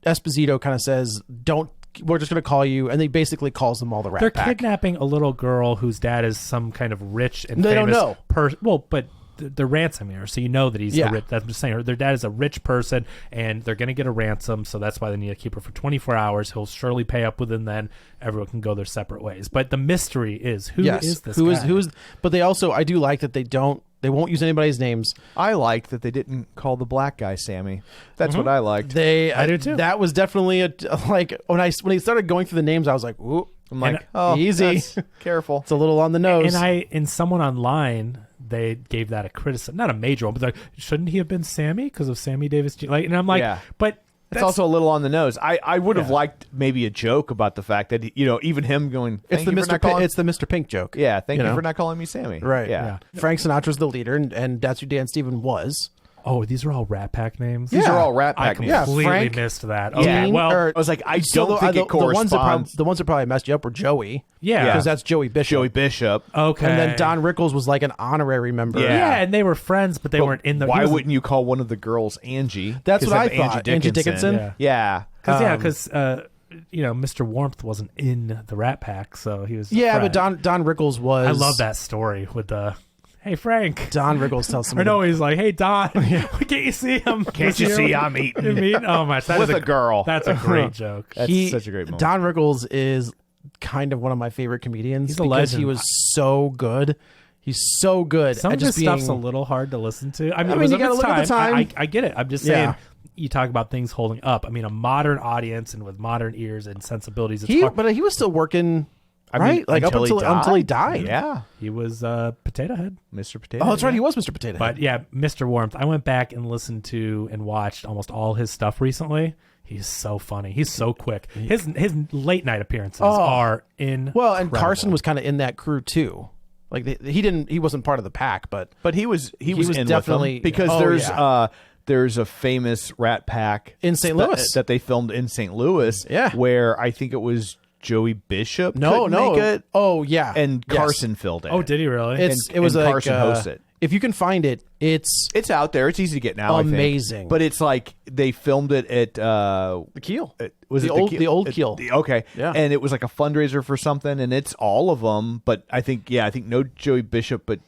Esposito kind of says, "Don't. We're just going to call you," and he basically calls them all the Rat they're Pack. kidnapping a little girl whose dad is some kind of rich and They don't famous know. person. Well, but they're ransoming her, so you know that he's Yeah. a rich. I'm just saying, their dad is a rich person, and they're going to get a ransom, so that's why they need to keep her for 24 hours. He'll surely pay up within then. Everyone can go their separate ways. But the mystery is who is this? Who guy? is? But they also. I do like that they don't. They won't use anybody's names. I liked that they didn't call the black guy Sammy. That's what I liked. I do too. That was definitely a like when he started going through the names, I was like, "Ooh, I'm like, And- oh, easy. that's- careful. it's a little on the nose." And someone online, they gave that a criticism, not a major one, but they're like, shouldn't he have been Sammy because of Sammy Davis? And I'm like, Yeah. but It's also a little on the nose. I would have liked maybe a joke about the fact that even him going. It's the Mr. Pink joke. Yeah, thank you for not calling me Sammy. Right. Yeah. Frank Sinatra's the leader, and that's who Dan Stevens was. Oh, these are all Rat Pack names? These are all Rat I Pack names. completely missed that. Okay, Dean, well, or- I was like, I don't think it corresponds. The ones that probably messed you up were Joey. Yeah. Because that's Joey Bishop. Joey Bishop. okay. And then Don Rickles was like an honorary member. Yeah, and they were friends, but they weren't in the... Why wouldn't you call one of the girls Angie? That's what I Angie thought. Angie Dickinson? Yeah. Because Mr. Warmth wasn't in the Rat Pack, so he was... Yeah, friend. but Don Rickles was... I love that story with the... Hey, Frank. Don Rickles tells I somebody... know he's like, hey, Don, can't you see him? Can't you see I'm eating? Oh, my... That With is a girl. That's a great joke. That's such a great moment. Don Rickles is kind of one of my favorite comedians. He's a because legend. he was so good. He's so good Some at of his just being... stuff's a little hard to listen to. I mean, I it mean, was you of gotta its look at the time. I get it. I'm just saying... Yeah. You talk about things holding up. I mean, a modern audience and with modern ears and sensibilities. It's hard. But he was still working, right? Like up until he died. Yeah. He was Potato Head. Mr. Potato. Oh, that's right. He was Mr. Potato Head. But yeah, Mr. Warmth. I went back and listened to and watched almost all his stuff recently. He's so funny. He's so quick. His late night appearances are incredible. Well, and Carson was kind of in that crew too. Like he wasn't part of the pack, but he was in definitely with them because there's a famous Rat Pack in St. Louis that they filmed in St. Louis. Yeah. Where I think it was Joey Bishop. No, make it. Oh yeah, And Yes. Carson filled it. Oh, did he really? It was and like, Carson hosts it. If you can find it, it's out there. It's easy to get now. amazing. I think. But it's like they filmed it at the Keel. Was the it old the old Keel? Okay, Yeah. and it was like a fundraiser for something, and it's all of them. But I think no Joey Bishop, but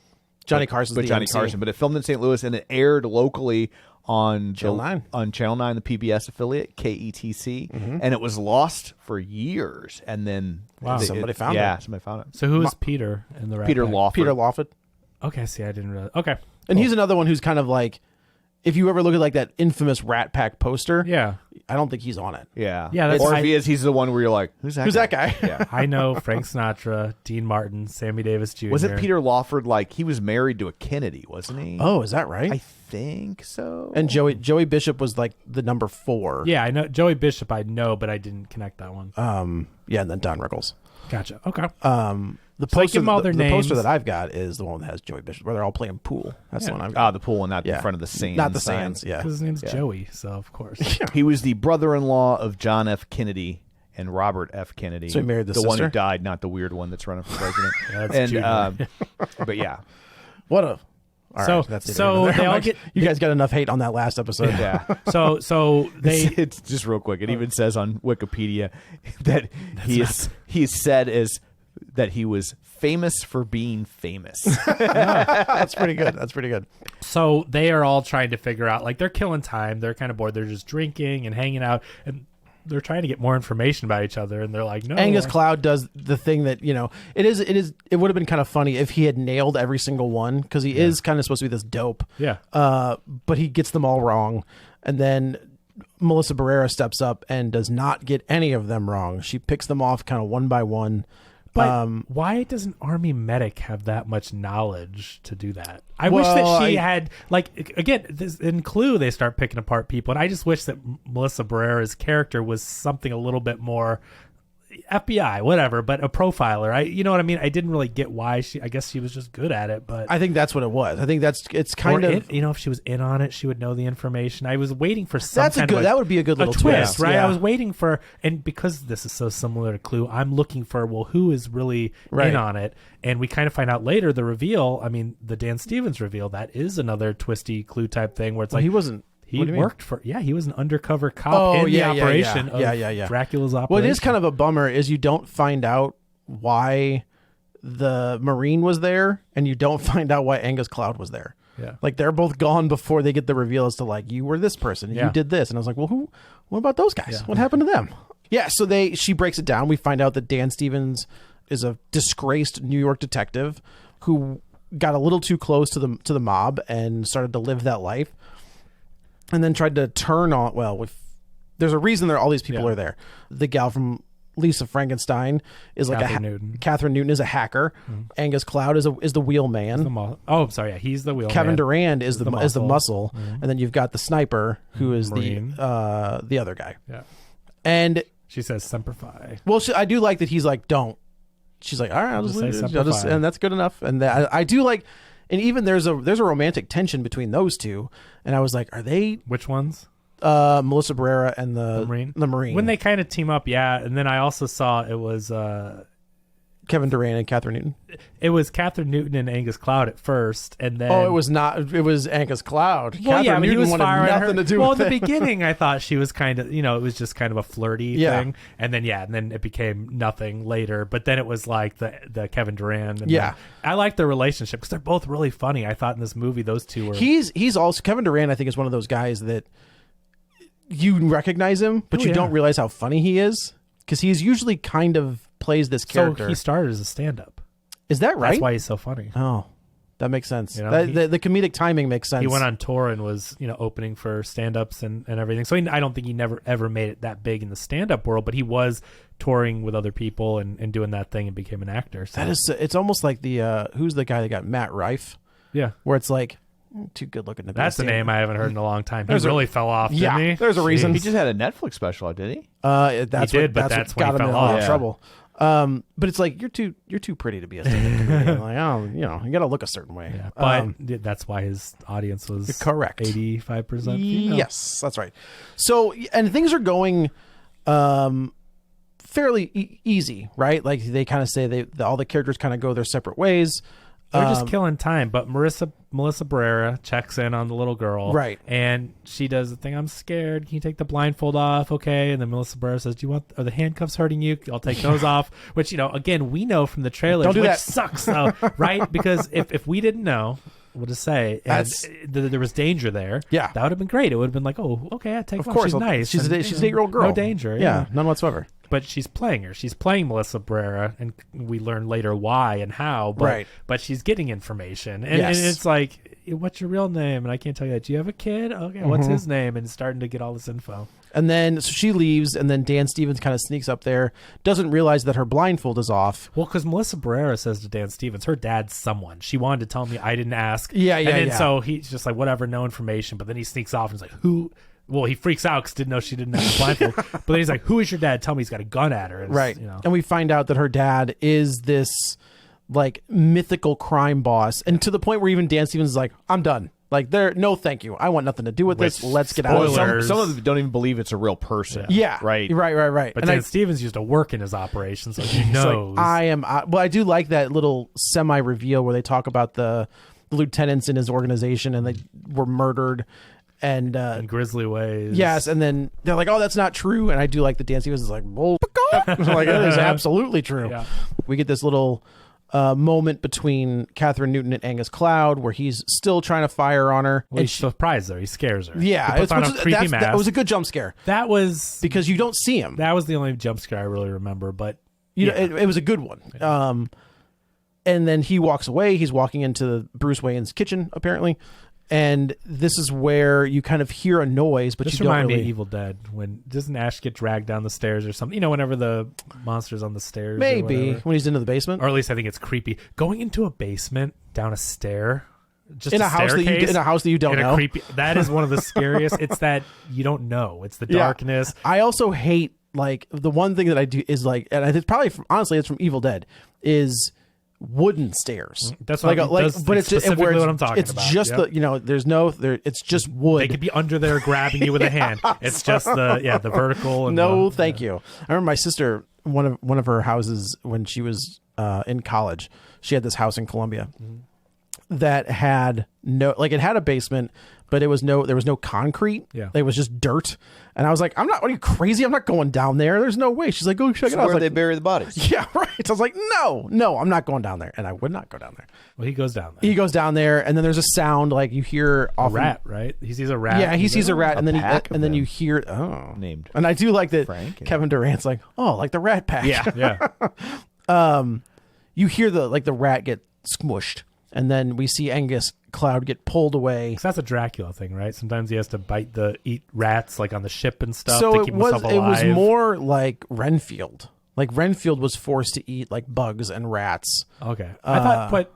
Johnny Carson's but the Johnny MC. Carson. But it filmed in St. Louis, and it aired locally on Channel 9. on Channel 9, the PBS affiliate KETC, and it was lost for years. And then Somebody found it. Yeah, somebody found it. So who is Peter in the Rat Peter Pack? Lawford. Peter Lawford. Okay, see, I didn't really... Okay. And he's another one who's kind of like, if you ever look at like that infamous Rat Pack poster, Yeah. I don't think he's on it. Yeah, Yeah, that's- or if he is, he's the one where you're like, who's that guy? Yeah. I know Frank Sinatra, Dean Martin, Sammy Davis Jr. Was it Peter Lawford? Like he was married to a Kennedy, wasn't he? Oh, is that right? I think so. And Joey Bishop was like the number 4. Yeah, I know. Joey Bishop, I know, but I didn't connect that one. Yeah, and then Don Rickles. Gotcha. Okay. The So I poster, give 'em all their the poster names. that I've got is the one that has Joey Bishop, where they're all playing pool. That's the one I've got. the pool and not in front of the Sands. Not the sign. Sands, yeah. Because his name's Joey, so of course. He was the brother-in-law of John F. Kennedy and Robert F. Kennedy. So he married the one sister? who died, not the weird one that's running for president. That's and Junior. but yeah, What a... All So- right, that's it. so they all get- You guys got enough hate on that last episode. yeah. So they... It's just real quick. It even says on Wikipedia that he's said as that he was famous for being famous. That's pretty good. That's pretty good. So they are all trying to figure out, like, they're killing time. They're kind of bored. They're just drinking and hanging out, and they're trying to get more information about each other. And they're like, no. Angus Cloud does the thing that, it would have been kind of funny if he had nailed every single one, because he is kind of supposed to be this dope. Yeah. But he gets them all wrong. And then Melissa Barrera steps up and does not get any of them wrong. She picks them off kind of one by one. But why does an army medic have that much knowledge to do that? I wish that she had, like, again, in Clue, they start picking apart people, and I just wish that Melissa Barrera's character was something a little bit more FBI, whatever, but a profiler. You know what I mean? I didn't really get why I guess she was just good at it, but I think that's what it was. I think it's kind of... if she was in on it, she would know the information. I was waiting for some that would be a good little twist, right? Yeah. I was waiting for, and because this is so similar to Clue, I'm looking for, well, who is really in on it? And we kind of find out later the reveal. I mean, the Dan Stevens reveal, that is another twisty Clue type thing where it's like he wasn't... He worked for, he was an undercover cop in the operation of Dracula's operation. What is kind of a bummer is you don't find out why the Marine was there, and you don't find out why Angus Cloud was there. Yeah. Like, they're both gone before they get the reveal as to, like, you were this person, and you did this. And I was like, well, what about those guys? Yeah. What happened to them? Yeah, so she breaks it down. We find out that Dan Stevens is a disgraced New York detective who got a little too close to the mob and started to live that life. And then tried to turn on... Well, there's a reason all these people are there. The gal from Lisa Frankenstein is like Kathryn Newton. Kathryn Newton is a hacker. Angus Cloud is the wheelman. Oh, sorry. Yeah, he's the wheel. Kevin Durand is the muscle, Mm-hmm. and then you've got the sniper who is the other guy. Yeah. And she says Semper Fi. well, I do like that he's like, don't. She's like, all right, I'll just say leave it. Semper Fi. And that's good enough. And I do like, and even there's a romantic tension between those two. And I was like, are they Which ones? Melissa Barrera and the Marine? When they kind of team up, yeah. And then I also saw it was Kevin Durand and Kathryn Newton. It was Kathryn Newton and Angus Cloud at first, and then Oh, it was not. It was Angus Cloud. Well, Kathryn yeah, but he Newton was wanted firing nothing her. to do Well, with in the it. beginning, I thought she was kind of, it was just kind of a flirty thing, and then it became nothing later. But then it was like the Kevin Durand. And Yeah. I like their relationship because they're both really funny. I thought in this movie those two were. He's also Kevin Durand. I think is one of those guys that you recognize him, but you don't realize how funny he is because he's usually kind of plays this character. So he started as a stand-up. Is that right? That's why he's so funny. Oh, that makes sense. You know, the comedic timing makes sense. He went on tour and was, opening for stand-ups and everything. So I don't think he never ever made it that big in the stand-up world, but he was touring with other people and doing that thing and became an actor. So. That is, it's almost like the who's the guy that got Matt Rife? Yeah, where it's like too good looking to be. That's a name I haven't heard in a long time. He There's really fell off. Didn't he? There's a reason. He just had a Netflix special out, did he? That's He did, what, but that's that's what when got he him in a fell lot of off. trouble. But it's like you're too pretty to be a stand-up comedian. Like, you got to look a certain way. Yeah, but that's why his audience was correct. 85% female. Yes, that's right. So, and things are going fairly easy, right? Like they kind of say all the characters kind of go their separate ways. They're just killing time. But Melissa Barrera checks in on the little girl. Right. And she does the thing, I'm scared. Can you take the blindfold off? Okay. And then Melissa Barrera says, are the handcuffs hurting you? I'll take those off. Which, again, we know from the trailers, Don't do which that. sucks, though, right? Because if we didn't know, we'll just say and there was danger there. Yeah. That would have been great. It would have been like, oh, okay, I take Of off. course, She's nice. She's And, an 8-year-old girl. No danger. Yeah, none whatsoever. But she's playing her. She's playing Melissa Barrera, and we learn later why and how. But, Right. But she's getting information, and, Yes. and it's like, what's your real name? And I can't tell you that. Do you have a kid? Okay, what's his name? And starting to get all this info. And then so she leaves, and then Dan Stevens kind of sneaks up there, doesn't realize that her blindfold is off. Well, because Melissa Barrera says to Dan Stevens, her dad's someone. She wanted to tell me, I didn't ask. Yeah, And then yeah. so he's just like, whatever, no information. But then he sneaks off and is like, who? Well, he freaks out because didn't know she didn't have a blindfold. But then he's like, who is your dad? Tell me he's got a gun at her. And Right. And we find out that her dad is this like mythical crime boss, and to the point where even Dan Stevens is like, I'm done. Like, no thank you. I want nothing to do with this. Let's get out of here. Some of them don't even believe it's a real person. Yeah. Right. Right. But And Dan Stevens used to work in his operations, so he it's knows. like, well, I do like that little semi-reveal where they talk about the lieutenants in his organization and they were murdered. And in grisly ways. yes, and then they're like, "Oh, that's not true." And I do like the Dan Stevens is like, "Bull," like that is absolutely true. Yeah. We get this little moment between Kathryn Newton and Angus Cloud where he's still trying to fire on her. Well, and he's surprised her. He scares her. yeah, He puts on a creepy mask. that was a good jump scare That was because you don't see him. the only jump scare I really remember. But You know, it was a good one. And then he walks away. He's walking into Bruce Wayne's kitchen apparently. And this is where you kind of hear a noise, but this you don't reminded really... me of Evil Dead when doesn't Ash get dragged down the stairs or something? Whenever the monster's on the stairs, or Maybe whatever. when he's into the basement, Or at least I think it's creepy going into a basement down a stair. Just in a house that you don't in a know. creepy, that is one of the scariest. It's that you don't know. It's the darkness. I also hate like the one thing that I do is like, and it's probably honestly it's from Evil Dead is wooden stairs. That's what but it's just specifically what I'm talking it's about. just Yep. it's just wood. They could be under there grabbing you with a hand. It's just the vertical. And no, thank you. I remember my sister one of her houses when she was in college. She had this house in Columbia that had it had a basement, but there was no concrete. Yeah. It was just dirt. And I was like, are you crazy? I'm not going down there. There's no way. She's like, go check it out. I was Where like, they bury the bodies. yeah, right. I was like, no, I'm not going down there. And I would not go down there. Well, he goes down there. He goes down there, and then there's a sound like you hear A off rat, right? He sees a rat. Yeah, he sees a rat, and then pack of them. you hear Named And I do like that Frank and- Kevin Durant's like, oh, like the Rat Pack. Yeah. You hear the rat get smushed, and then we see Angus Cloud get pulled away. 'Cause that's a Dracula thing, right? Sometimes he has to eat rats like on the ship and stuff So to it keep was himself alive. more like Renfield. Like Renfield was forced to eat like bugs and rats. Okay. I thought, but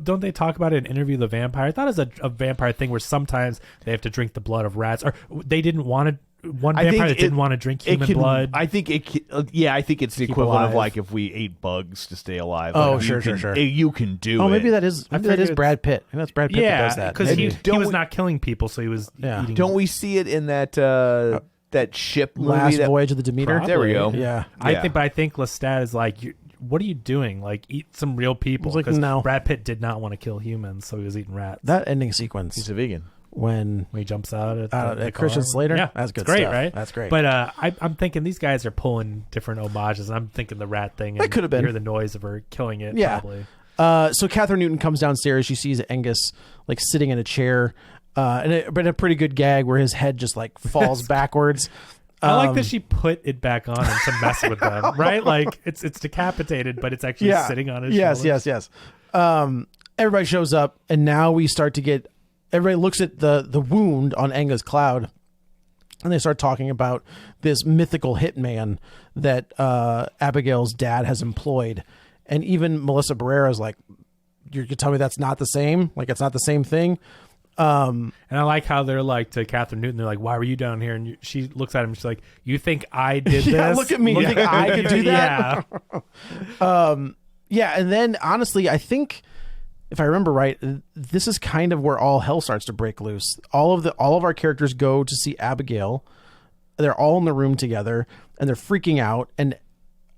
don't they talk about it in Interview the Vampire? I thought it was a vampire thing where sometimes they have to drink the blood of rats, or they didn't want to. One vampire that didn't want to drink human blood. I think I think it's the equivalent of like if we ate bugs to stay alive. Oh, like, sure. You can do it. Oh, maybe that is Brad Pitt. Maybe that's Brad Pitt that does that. because he was not killing people, so he was eating. Don't we see it in that that ship movie? Last Voyage of the Demeter? Probably. There we go. Yeah. I think Lestat is like, what are you doing? Like, eat some real people. Like, no. Brad Pitt did not want to kill humans, so he was eating rats. That ending sequence. He's a vegan. When he jumps out at the Christian car. Slater. Yeah, that's good. It's great, stuff. right? That's great. But I'm thinking these guys are pulling different homages. And I'm thinking the rat thing. That could have been. You hear the noise of her killing it. Yeah. Probably. So Kathryn Newton comes downstairs. She sees Angus like sitting in a chair, but a pretty good gag where his head just like falls backwards. I like that she put it back on him to mess with them, right? Like it's decapitated, but it's actually sitting on his shoulders. Yes. Everybody shows up, and now we start to get. Everybody looks at the wound on Angus Cloud, and they start talking about this mythical hitman that Abigail's dad has employed. And even Melissa Barrera is like, "You can tell me that's not the same? Like it's not the same thing?" And I like how they're like to Kathryn Newton. They're like, "Why were you down here?" And she looks at him. She's like, "You think I did this? Look at me. You think I could do that?" Yeah. And then honestly, I think, if I remember right, this is kind of where all hell starts to break loose. All of our characters go to see Abigail. They're all in the room together, and they're freaking out. And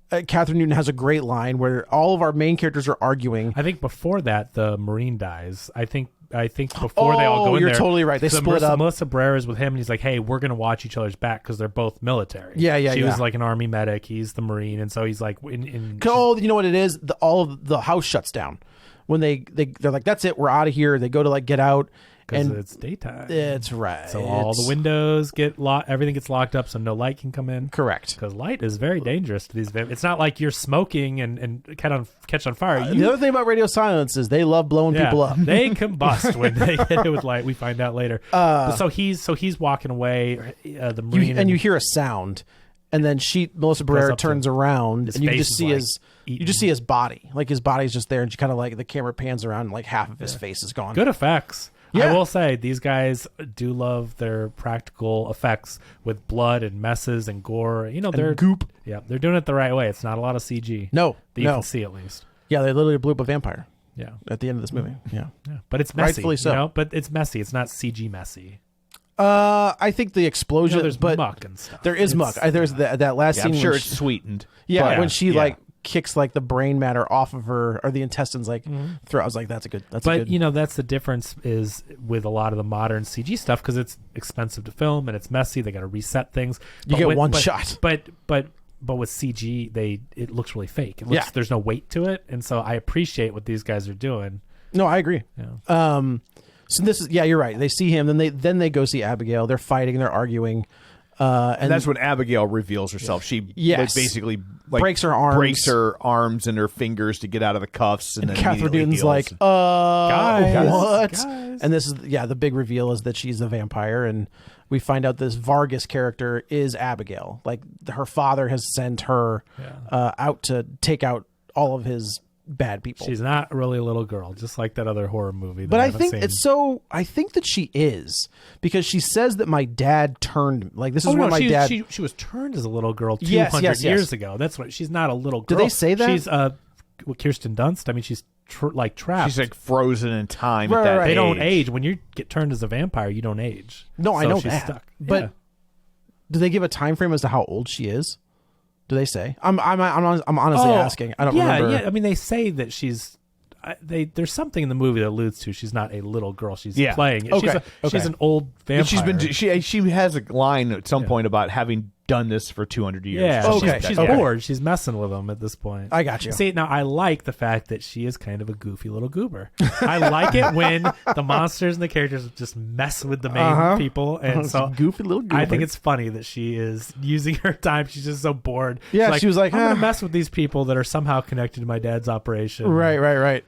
Kathryn Newton has a great line where all of our main characters are arguing. I think before that, the Marine dies. I think before they all go in you're there, totally right. They split up. Melissa Barrera is with him, and he's like, "Hey, we're gonna watch each other's back because they're both military." She was like an army medic. He's the Marine, and so he's like, you know what it is? All of the house shuts down when they're like, "That's it, we're out of here." They go to like get out, because and it's daytime. It's right. So all the windows get locked. Everything gets locked up, so no light can come in. Correct. Because light is very dangerous to these. It's not like you're smoking and catch on fire. The other thing about radio silence is they love blowing people up. They combust when they hit it with light. We find out later. So he's walking away. The Marine and you hear a sound, and then Melissa Barrera turns around, and you just see his body. Like his body's just there, and she kind of like the camera pans around, and like half of his face is gone. Good effects. Yeah. I will say these guys do love their practical effects with blood and messes and gore. They're goop. Yeah, they're doing it the right way. It's not a lot of CG. No, that you can see at least. Yeah, they literally blew up a vampire. Yeah, at the end of this movie. Yeah, but it's messy. Rightfully so. But it's messy. It's not CG messy. I think the explosion. There's muck and stuff. There is muck. There's that last scene. I'm sure it's sweetened. Yeah, when she like kicks like the brain matter off of her, or the intestines like through. I was like, that's a good. But that's the difference is with a lot of the modern CG stuff, because it's expensive to film and it's messy. They got to reset things. You get one shot. But with CG, it looks really fake. There's no weight to it, and so I appreciate what these guys are doing. No, I agree. Yeah. So this is you're right. They see him, then they go see Abigail. They're fighting. They're arguing. And that's when Abigail reveals herself. She basically breaks her arms and her fingers to get out of the cuffs. And then Kathryn Newton's like, guys, what? Guys. And this is the big reveal is that she's a vampire, and we find out this Vargas character is Abigail. Like her father has sent her out to take out all of his bad people. She's not really a little girl, just like that other horror movie. But I think I think that she is, because she says that my dad turned. Like this is when my dad. She was turned as a little girl 200 years ago. That's what. She's not a little girl. Do they say that? She's Kirsten Dunst. I mean, she's trapped. She's like frozen in time. Right, at that right. They don't age. When you get turned as a vampire, you don't age. No, I know she's that. Stuck. But do they give a time frame as to how old she is? Do they say? I'm honestly asking. I don't remember. Yeah. I mean, they say that she's. There's something in the movie that alludes to she's not a little girl. She's playing. Okay. She's an old vampire. She has a line at some point about having done this for 200 years. Yeah. She's bored. She's messing with them at this point. I got you. See, now I like the fact that she is kind of a goofy little goober. I like it when the monsters and the characters just mess with the main people, and so goofy little goober. I think it's funny that she is using her time. She's just so bored. Yeah, she was like, I'm gonna mess with these people that are somehow connected to my dad's operation. Right.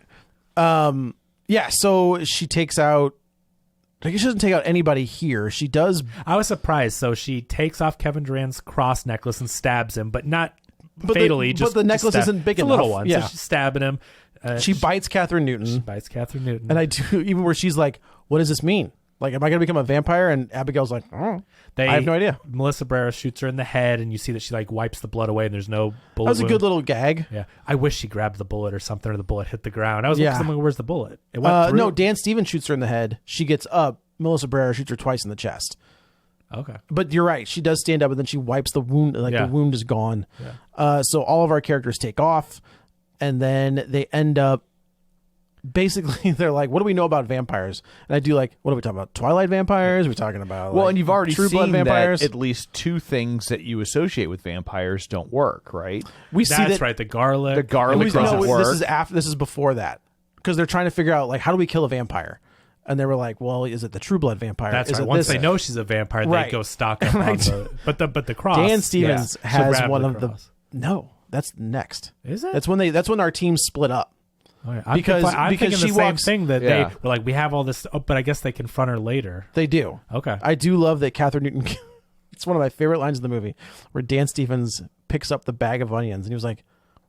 So she takes out. I guess she doesn't take out anybody here. She does. I was surprised. So she takes off Kevin Durand's cross necklace and stabs him, but not fatally. But the necklace isn't big enough. It's a little one. Yeah. So she's stabbing him. She bites Kathryn Newton. She bites Kathryn Newton. And I do, even where she's like, what does this mean? Like, am I going to become a vampire? And Abigail's like, I have no idea. Melissa Barrera shoots her in the head, and you see that she like wipes the blood away, and there's no bullet. That was a wound. good little gag. Yeah, I wish she grabbed the bullet or something, or the bullet hit the ground. I was like, where's the bullet? It went through? No, Dan Stevens shoots her in the head. She gets up. Melissa Barrera shoots her twice in the chest. Okay. But you're right. She does stand up, and then she wipes the wound. Like the wound is gone. Yeah. So all of our characters take off, and then they end up. Basically, they're like, what do we know about vampires? And I do like, what are we talking about? Twilight vampires? Are we talking about well, and you've already True Blood seen vampires? that at least two things that you associate with vampires don't work, right? We see That's that, right. The garlic. The garlic doesn't work. This is before that, because they're trying to figure out like, how do we kill a vampire? And they were like, well, is it the True Blood vampire? That's is right. it Once this? they know she's a vampire, Right. they go stock up on the. But the cross. Dan Stevens She'll has grab one the of the. cross. No, that's next. Is it? That's when our team split up. Okay. because thinking she the same walks- thing that Yeah. they were like, we have all this, but I guess they confront her later. They do. Okay. I do love that Kathryn Newton. It's one of my favorite lines of the movie, where Dan Stevens picks up the bag of onions and he was like,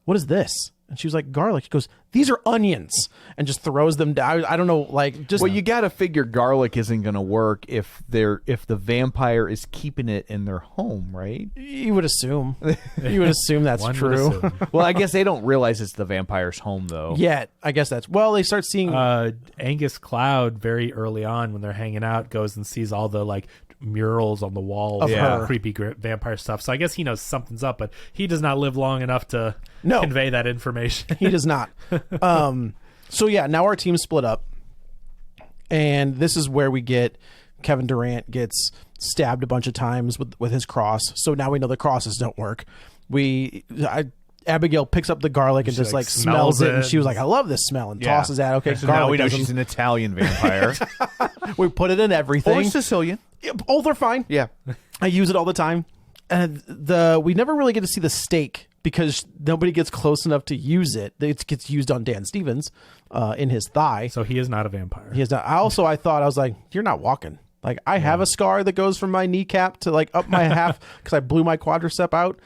"What is this?" And she was like, "Garlic." He goes, "These are onions," and just throws them down. I don't know, like just. Well, you got to figure garlic isn't going to work if the vampire is keeping it in their home, right? You would assume. You would assume that's One would true. assume. Well, I guess they don't realize it's the vampire's home, though. Yet, I guess that's. Well, they start seeing. Angus Cloud very early on when they're hanging out goes and sees all the like murals on the walls Of her. creepy vampire stuff. So I guess he knows something's up, but he does not live long enough to No. convey that information. He does not. So yeah, now our team split up, and this is where we get Kevin Durant gets stabbed a bunch of times with his cross. So now we know the crosses don't work. Abigail picks up the garlic and She, just like, like smells it, and she was like, and- "I love this smell," and Yeah. tosses that. Okay, So now garlic we know doesn't- she's an Italian vampire. we put it in everything. Or Sicilian. Yeah, both are fine. Yeah. I use it all the time. And we never really get to see the stake because nobody gets close enough to use it. It gets used on Dan Stevens in his thigh. So he is not a vampire. He is not. I was like, you're not walking. Like I have a scar that goes from my kneecap to like up my half because I blew my quadricep out.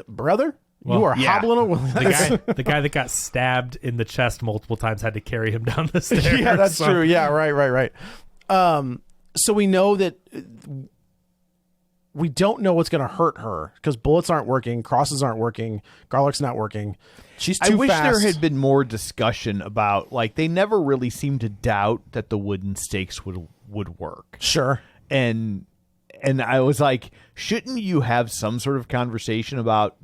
Brother, you are yeah. hobbling. The guy that got stabbed in the chest multiple times had to carry him down the stairs. Yeah, that's So- true. Yeah, right. So we know that we don't know what's going to hurt her because bullets aren't working, crosses aren't working, garlic's not working. She's too I wish fast. there had been more discussion about, like, they never really seemed to doubt that the wooden stakes would work. Sure. And I was like, shouldn't you have some sort of conversation about,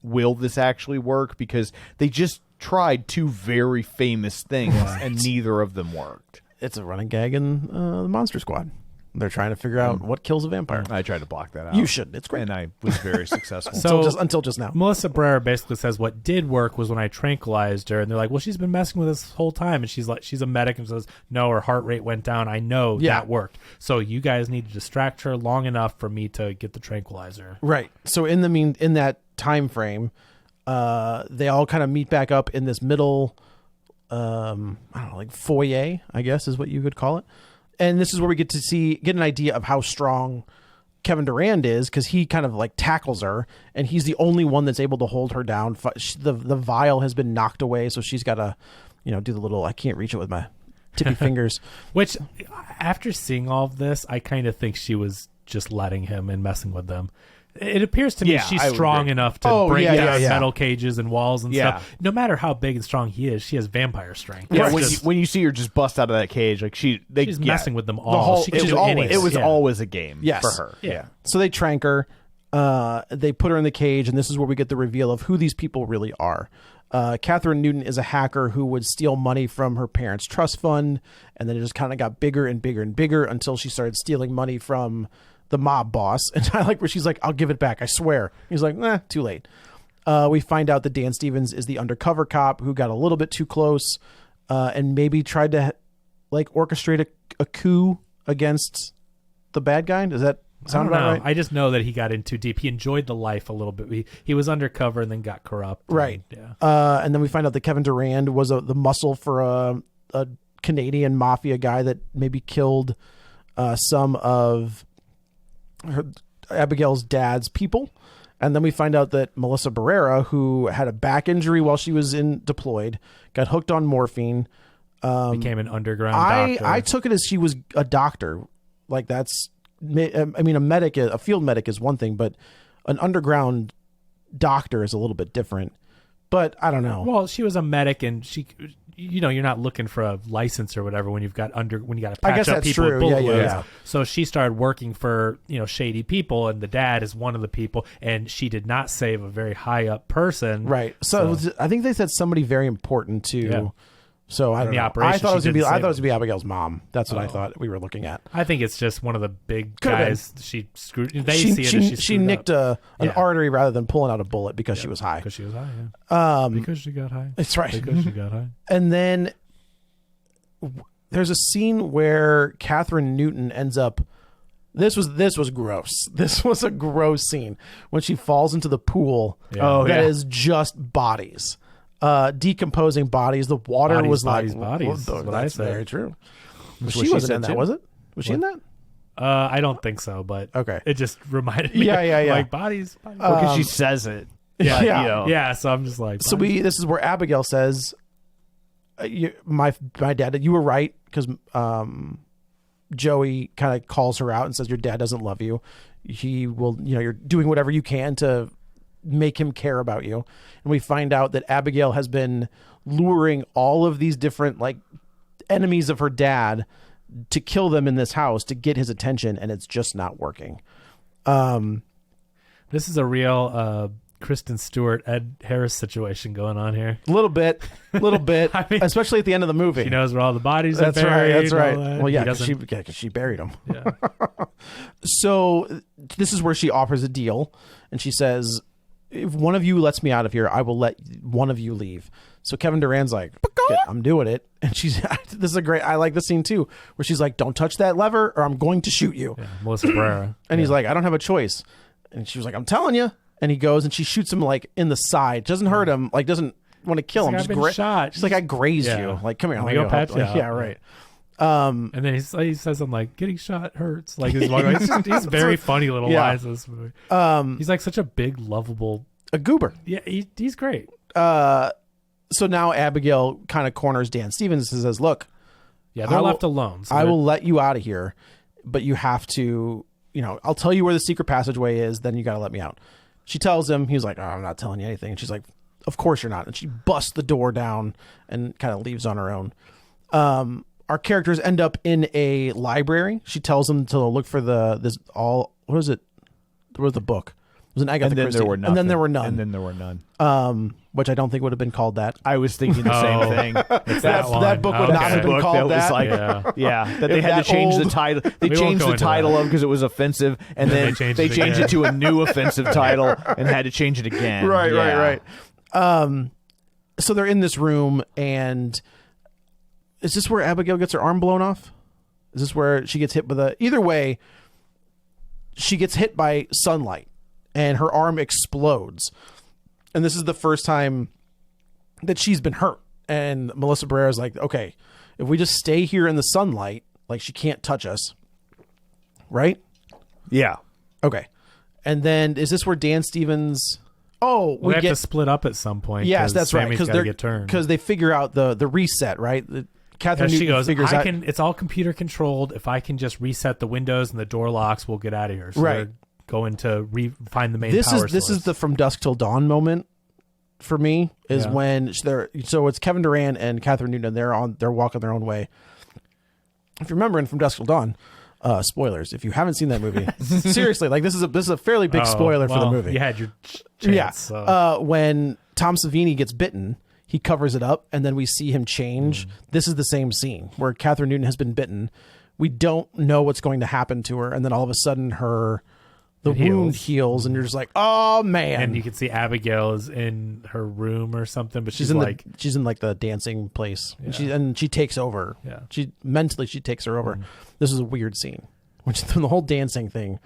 will this actually work? Because they just tried two very famous things and neither of them worked. It's a running gag in the Monster Squad. They're trying to figure out what kills a vampire. I tried to block that out. You should. It's great. And I was very successful. So- until just now. Melissa Barrera basically says what did work was when I tranquilized her, and they're like, "Well, she's been messing with us this whole time," and she's like, "She's a medic," and says, "No, her heart rate went down. I know that worked. So you guys need to distract her long enough for me to get the tranquilizer." Right. So in that time frame, they all kind of meet back up in this middle, I don't know, like foyer, I guess is what you could call it. And this is where we get an idea of how strong Kevin Durand is, because he kind of like tackles her, and he's the only one that's able to hold her down. The vial has been knocked away, so she's got to, do the little. I can't reach it with my tippy fingers. Which, after seeing all of this, I kind of think she was just letting him and messing with them. It appears to me Yeah, she's I would strong agree. enough to break down yeah. metal cages and walls and Yeah. stuff. No matter how big and strong he is, she has vampire strength. Yeah, It's when you see her just bust out of that cage, like she's messing with them all. She can do anything. It was Yeah. always a game Yes. for her. Yeah. So they trank her. They put her in the cage, and this is where we get the reveal of who these people really are. Kathryn Newton is a hacker who would steal money from her parents' trust fund, and then it just kind of got bigger and bigger and bigger until she started stealing money from the mob boss. And I like where she's like, "I'll give it back, I swear." He's like, too late. We find out that Dan Stevens is the undercover cop who got a little bit too close and maybe tried to like orchestrate a coup against the bad guy. Does that sound about right? I just know that he got in too deep. He enjoyed the life a little bit. He was undercover and then got corrupt. Right. Yeah. And then we find out that Kevin Durand was the muscle for a Canadian mafia guy that maybe killed some of Abigail's dad's people. And then we find out that Melissa Barrera, who had a back injury while she was deployed, got hooked on morphine. Became an underground doctor. I took it as she was a doctor. Like that's, I mean, a field medic is one thing, but an underground doctor is a little bit different. But I don't know. Well, she was a medic, and she, you're not looking for a license or whatever when you got to patch up people with bullet wounds. Yeah. So she started working for shady people, and the dad is one of the people, and she did not save a very high up person. Right. So I think they said somebody very important too. Yeah. So I don't know. I thought it was gonna be Abigail's mom. That's what I thought we were looking at. I think it's just one of the big guys. She screwed. They see it as she nicked an artery rather than pulling out a bullet because she was high. Because she was high. Yeah. Because she got high. That's right. Because she got high. And then there's a scene where Kathryn Newton ends up. This was gross. This was a gross scene when she falls into the pool. Yeah. That is just bodies. Decomposing bodies. The water was bodies. That's very true. She wasn't in that, was it? Was she in that? I don't think so, but okay. It just reminded me. Yeah. Like bodies. Because she says it. Yeah. So I'm just like. So this is where Abigail says, "My dad. You were right," because Joey kind of calls her out and says, "Your dad doesn't love you. He will. You're doing whatever you can to make him care about you." And we find out that Abigail has been luring all of these different like enemies of her dad to kill them in this house to get his attention, and it's just not working. This is a real Kristen Stewart, Ed Harris situation going on here. A little bit. I mean, especially at the end of the movie. She knows where all the bodies are buried. That's right. Well, yeah, because she buried them. Yeah. So this is where she offers a deal, and she says, "If one of you lets me out of here, I will let one of you leave." So Kevin Durand's like, "I'm doing it." And this is a great, I like this scene too, where she's like, "Don't touch that lever or I'm going to shoot you." Yeah, Melissa Barrera. And he's like, "I don't have a choice." And she was like, "I'm telling you." And he goes and she shoots him like in the side. Doesn't hurt him, like doesn't want to kill him. I've been shot. She's like, "I grazed you. Like, come here. Let me go patch you. Yeah, right. And then he says, "I'm like, getting shot hurts." Like he's very funny little lines in this movie. He's like such a big, lovable, a goober. Yeah, he's great. So now Abigail kind of corners Dan Stevens and says, "Look, they're left alone. So I will let you out of here, but you have to, I'll tell you where the secret passageway is. Then you got to let me out." She tells him. He's like, "Oh, I'm not telling you anything." And she's like, "Of course you're not." And she busts the door down and kind of leaves on her own. Our characters end up in a library. She tells them to look for what is it? There was the book. It was an Agatha Christie. And then there were none. Which I don't think would have been called that. I was thinking the same thing. It's that book would not have been called that. Was like, that they had to change the title. They changed the title of because it was offensive, and then they changed it to a new offensive title and had to change it again. Right. So they're in this room, and is this where Abigail gets her arm blown off? Is this where she gets hit with either way, she gets hit by sunlight and her arm explodes. And this is the first time that she's been hurt. And Melissa Barrera is like, "Okay, if we just stay here in the sunlight, like she can't touch us." Right? Yeah. Okay. And then is this where Dan Stevens... Oh, we have to split up at some point. Yes, that's right. Because they figure out the reset, right? Kathryn she goes, figures out... It's all computer controlled. If I can just reset the windows and the door locks, we'll get out of here. So right. Going to find the main power source. This is the From Dusk Till Dawn moment for me, is when so it's Kevin Durand and Kathryn Newton, they're walking their own way. If you remember in From Dusk Till Dawn, spoilers if you haven't seen that movie. Seriously, like this is a fairly big spoiler for the movie. You had your chance. So. When Tom Savini gets bitten, he covers it up and then we see him change. This is the same scene where Kathryn Newton has been bitten. We don't know what's going to happen to her, and then all of a sudden the wound heals, and you're just like, "Oh man!" And you can see Abigail is in her room or something, but she's in like the dancing place, and she takes over. Yeah, she takes her over. This is a weird scene, which the whole dancing thing.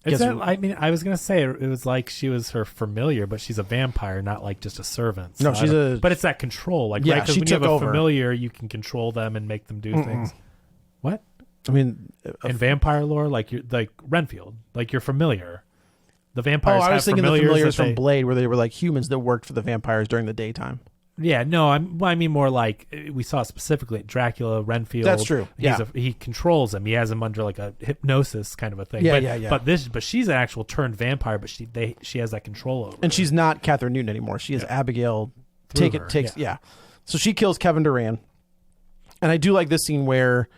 I was gonna say it was like she was her familiar, but she's a vampire, not like just a servant. So no, but it's that control, like right? Because when you have a familiar, you can control them and make them do things. What? I mean, in vampire lore, like you're like Renfield, like you're familiar. The vampires. I was thinking the familiars that from Blade, where they were like humans that worked for the vampires during the daytime. Yeah, no, I mean more like we saw specifically at Dracula, Renfield. That's true. Yeah, he controls him. He has him under like a hypnosis kind of a thing. Yeah. But she's an actual turned vampire, but she has that control over. And she's not Kathryn Newton anymore. She is Abigail. Yeah. So she kills Kevin Durand, and I do like this scene where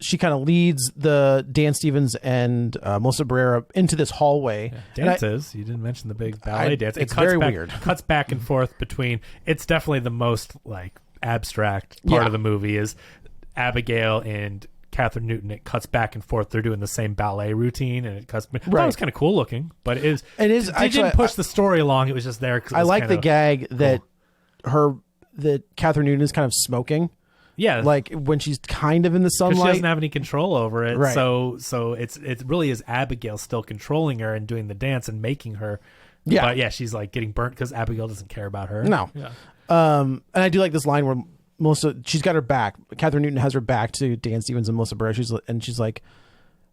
she kind of leads the Dan Stevens and Melissa Barrera into this hallway. Yeah. Dances. You didn't mention the big ballet dance. It's very weird. Cuts back and forth between. It's definitely the most like abstract part of the movie is Abigail and Kathryn Newton. It cuts back and forth. They're doing the same ballet routine, and it cuts. I thought it was kind of cool looking, but it didn't push the story along. It was just there. I like the gag that Kathryn Newton is kind of smoking. Yeah, like when she's kind of in the sunlight, she doesn't have any control over it. Right. So it really is Abigail still controlling her and doing the dance and making her. Yeah, but yeah, she's like getting burnt because Abigail doesn't care about her. No. Yeah. And I do like this line where she's got her back. Kathryn Newton has her back to Dan Stevens and Melissa Barrera. She's like,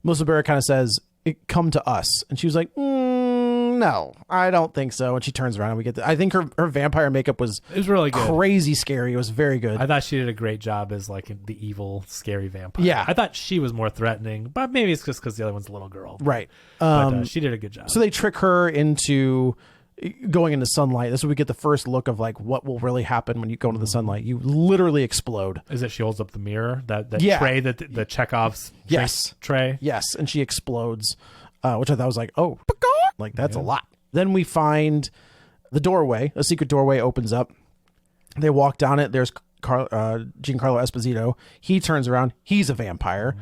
Melissa Barrera kind of says, "Come to us," and she was like, no, I don't think so. And she turns around and we get I think her vampire makeup was really good. Crazy scary. It was very good. I thought she did a great job as like the evil, scary vampire. Yeah. I thought she was more threatening, but maybe it's just because the other one's a little girl. Right. But she did a good job. So they trick her into going into sunlight. This is where we get the first look of like what will really happen when you go into the sunlight. You literally explode. Is it she holds up the mirror? That tray, the Chekhov's tray? Yes. And she explodes, which I thought was like, oh, like that's a lot. Then we find the doorway. A secret doorway opens up. They walk down it. There's Giancarlo Esposito. He turns around. He's a vampire.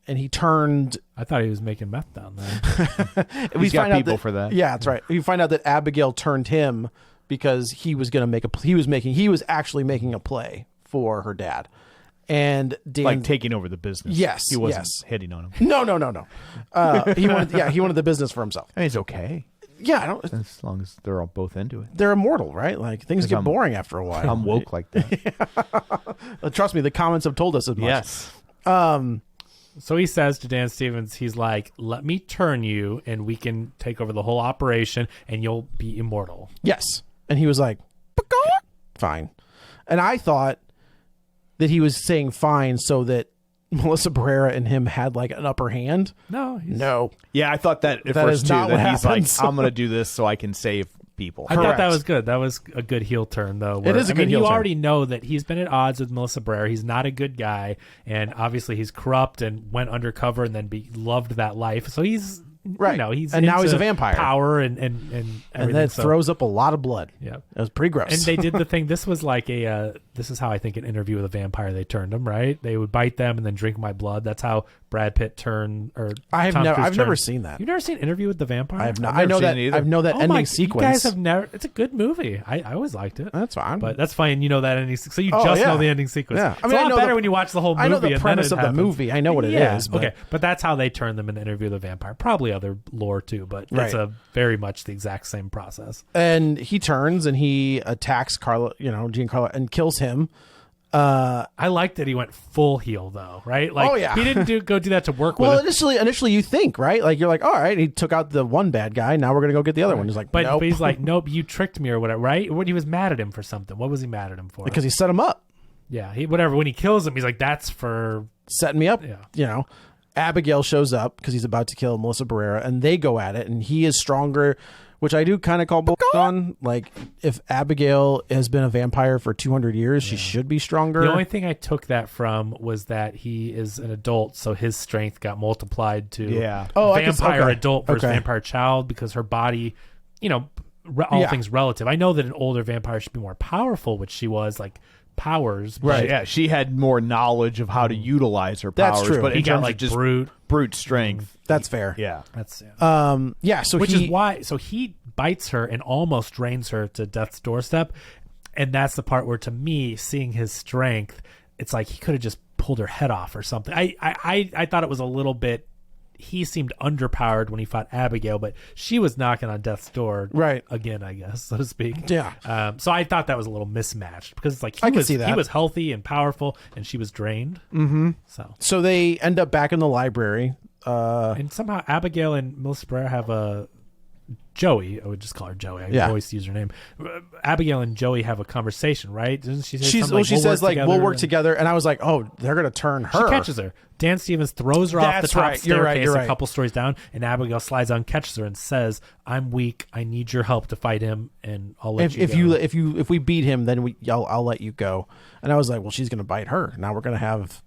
And he turned. I thought he was making meth down there. He's got people for that. Yeah, that's right. We find out that Abigail turned him because he was going to make he was actually making a play for her dad. And Dan, like taking over the business. Yes, he wasn't hitting on him. No. He wanted the business for himself. I mean, it's okay. Yeah, I don't. As long as they're all both into it. They're immortal, right? Like things get boring after a while. I'm woke like that. Trust me, the comments have told us as much. Yes. So he says to Dan Stevens, he's like, "Let me turn you, and we can take over the whole operation, and you'll be immortal." Yes, and he was like, "Fine," and I thought that he was saying "fine" so that Melissa Barrera and him had like an upper hand. No. Yeah, I thought that at that first is too. not That what he's happens. like, I'm going to do this so I can save people. I thought that was good. That was a good heel turn, though. It is a good heel you turn. already know that he's been at odds with Melissa Barrera. He's not a good guy, and obviously he's corrupt and went undercover and then loved that life. So he's right. He's and now he's a into vampire. Power and everything. And that throws up a lot of blood. Yeah, it was pretty gross. And they did the thing. This was like this is how I think an Interview with a Vampire they turned them, right? They would bite them and then drink my blood. That's how Brad Pitt turned. Or I've never seen that. You've never seen Interview with the Vampire? I have not. I know that. I know that ending sequence. You guys have never. It's a good movie. I always liked it. That's fine. But that's fine. You know that ending. So you just know the ending sequence. Yeah. It's a lot better when you watch the whole movie. I know the and premise then of the movie. I know what it is. But. Okay, but that's how they turned them in Interview with a Vampire. Probably other lore too, but it's a very much the exact same process. And he turns and he attacks Giancarlo, and kills him. I liked that he went full heel though, right? Like, he didn't go do that to work with. Well, initially you think, right? Like you're like, all right, he took out the one bad guy. Now we're gonna go get the other one. He's like, but nope. he's like, nope, you tricked me or whatever, right? When he was mad at him for something, what was he mad at him for? Because he set him up. Yeah, whatever. When he kills him, he's like, that's for setting me up. Yeah. Abigail shows up because he's about to kill Melissa Barrera, and they go at it, and he is stronger. Which I do kind of call bull on. Like, if Abigail has been a vampire for 200 years, she should be stronger. The only thing I took that from was that he is an adult, so his strength got multiplied to vampire adult versus vampire child because her body, all things relative. I know that an older vampire should be more powerful, which she was, like, powers. Right. Yeah, she had more knowledge of how to utilize her powers. That's true. But he in got, terms like, of just brute strength. That's fair. Yeah. That's So which is why he bites her and almost drains her to death's doorstep, and that's the part where, to me, seeing his strength, it's like he could have just pulled her head off or something. I thought it was a little bit. He seemed underpowered when he fought Abigail, but she was knocking on death's door again, I guess, so to speak. Yeah. So I thought that was a little mismatched because it's like I can see that. He was healthy and powerful, and she was drained. Mm-hmm. So they end up back in the library. And somehow Abigail and Melissa Barrera have a Joey, I would just call her Joey. I Yeah. always use her name. Abigail and Joey have a conversation, right? Doesn't she say She something says like together? we'll work together, and I was like, oh, they're gonna turn her. She catches her. Dan Stevens throws her off the That's top right. staircase You're right. a couple stories down, and Abigail slides on, catches her, and says, "I'm weak. I need your help to fight him, and I'll let you go." If we beat him, then I'll let you go. And I was like, well, she's gonna bite her. Now we're gonna have.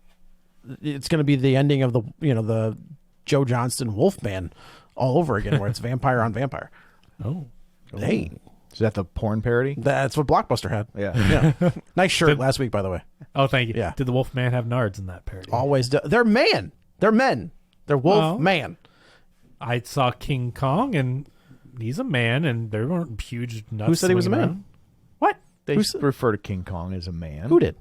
It's gonna be the ending of the Joe Johnston Wolfman all over again, where it's vampire on vampire. Oh. Hey, Is that the porn parody? that's what Blockbuster had. Yeah. Yeah. Nice shirt last week, by the way. Oh, thank you. Yeah. Did the Wolfman have nards in that parody? Always do. They're man. They're men. They're wolf Well, man. I saw King Kong, and he's a man, and there weren't huge nuts. Who said he was a swinging man? around. What? They refer to King Kong as a man. Who did?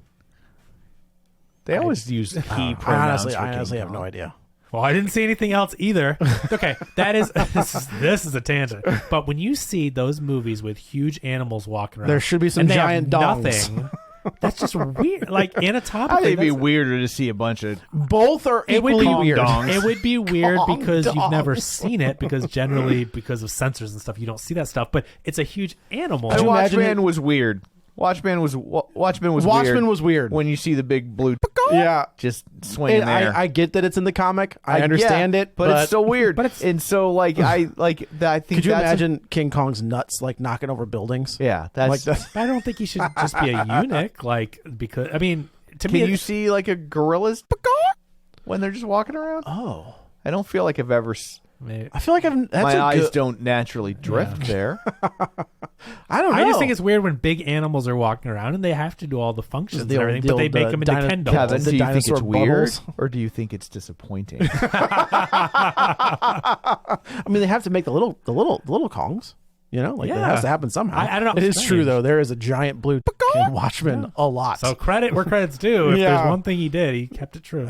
They always use he I pronouns. for honestly King have Kong. no idea. Well, I didn't see anything else either. Okay, that is this is a tangent. But when you see those movies with huge animals walking around, There should be some and they giant have dongs. nothing. That's just weird. Like I anatomically, think it'd be that's- weirder to see a bunch of Both are It would equally be weird. dongs. It would be weird Kong because you've never dongs. seen it, because generally because of censors and stuff, you don't see that stuff. But it's a huge animal. And you imagine Watchmen it- was weird. Watchmen was weird. Watchmen was weird. When you see the big blue Yeah. just swinging And there. I get that it's in the comic. I understand yeah, it, but it's still weird. but it's- and so like I think Could you that's imagine King Kong's nuts like knocking over buildings? yeah, that's Like that. But I don't think he should just be a eunuch. Like, because I mean, to Can me, you see like a gorilla's when they're just walking around? Oh, I don't feel like I've ever. I feel like that's My a eyes good, don't naturally drift there. I don't know. I just think it's weird when big animals are walking around and they have to do all the functions and The old- everything, the but they old, make them into dino- Ken Yeah, dolls. Kevin, the do you think dinosaur it's weird bubbles. or do you think it's disappointing? I mean, they have to make the little Kongs. You know, like that Yeah. has to happen somehow. I don't know. It is Strange. true though. There is a giant blue in Watchmen a lot. So credit where credit's due. If Yeah. there's one thing he did, he kept it true.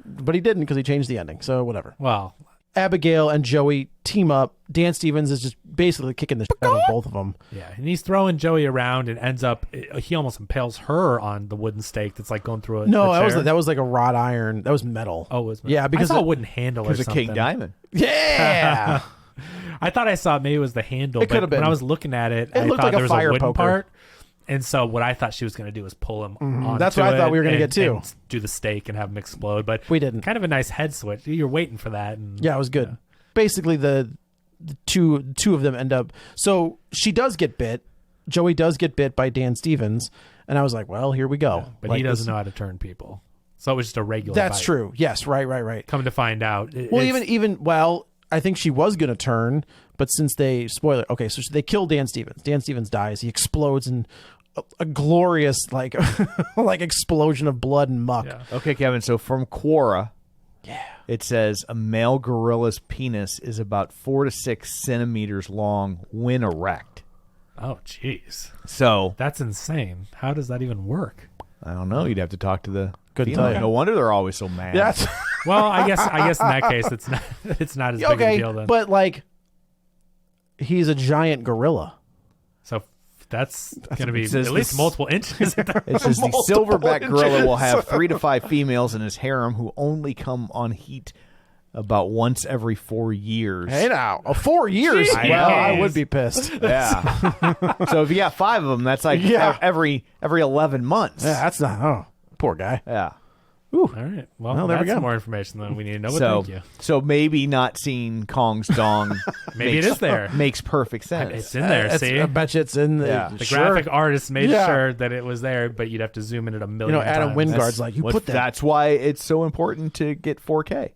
but he didn't because he changed the ending. So whatever. Well, Abigail and Joey team up. Dan Stevens is just basically kicking the shit out of both of them. yeah, and he's throwing Joey around and ends up. He almost impales her on the wooden stake that's like going through a No, a chair. that was like a wrought iron. That was metal. Oh, it was Yeah, because I saw it- a wooden handle or Because of something. King Diamond. Yeah. I thought I saw maybe it was the handle. It but could've been. When I was looking at it, It I looked thought like a there was fire a wooden poker. part. And so what I thought she was going to do was pull him onto That's what I thought it we were gonna and- get too. and do the stake and have him explode. But We didn't. Kind of a nice head switch. You're waiting for that. And Yeah, it was good. Basically, the two of them end up. So she does get bit. Joey does get bit by Dan Stevens, and I was like, "Well, here we go." But Like he doesn't this- know how to turn people. So it was just a regular That's bite. true. Yes, right. Come to find out. Well, it's- even well, I think she was going to turn, but since they spoiler, okay, so they kill Dan Stevens. Dan Stevens dies. He explodes in a glorious like like explosion of blood and muck. Yeah. Okay, Kevin. So from Quora, it says a male gorilla's penis is about 4 to 6 centimeters long when erect. Oh, jeez. So That's insane. How does that even work? I don't know. You'd have to talk to the. Couldn't female. tell you. No wonder they're always so mad. That's Well, I guess in that case it's not as big okay, a deal then. but like he's a giant gorilla. So that's going to be it says at least this- multiple inches. It says the Multiple silverback gorilla will inches. have 3 to 5 females in his harem who only come on heat about once every 4 years. Hey now, 4 years. Jeez. Well, I would be pissed. Yeah. So if you got 5 of them, that's like Yeah. every 11 months. Yeah, that's not. Oh, poor guy. Yeah. All right. Well, Well, there we that's go. more information than we need to know. But So, thank you. so maybe not seeing Kong's dong. Maybe it is there. Makes perfect sense. It's in there. See, I bet you it's in the. Yeah. the sure. graphic artist made Yeah. sure that it was there, but you'd have to zoom in at a You million. know, Adam times. Wingard's like, you put that. That's why it's so important to get 4K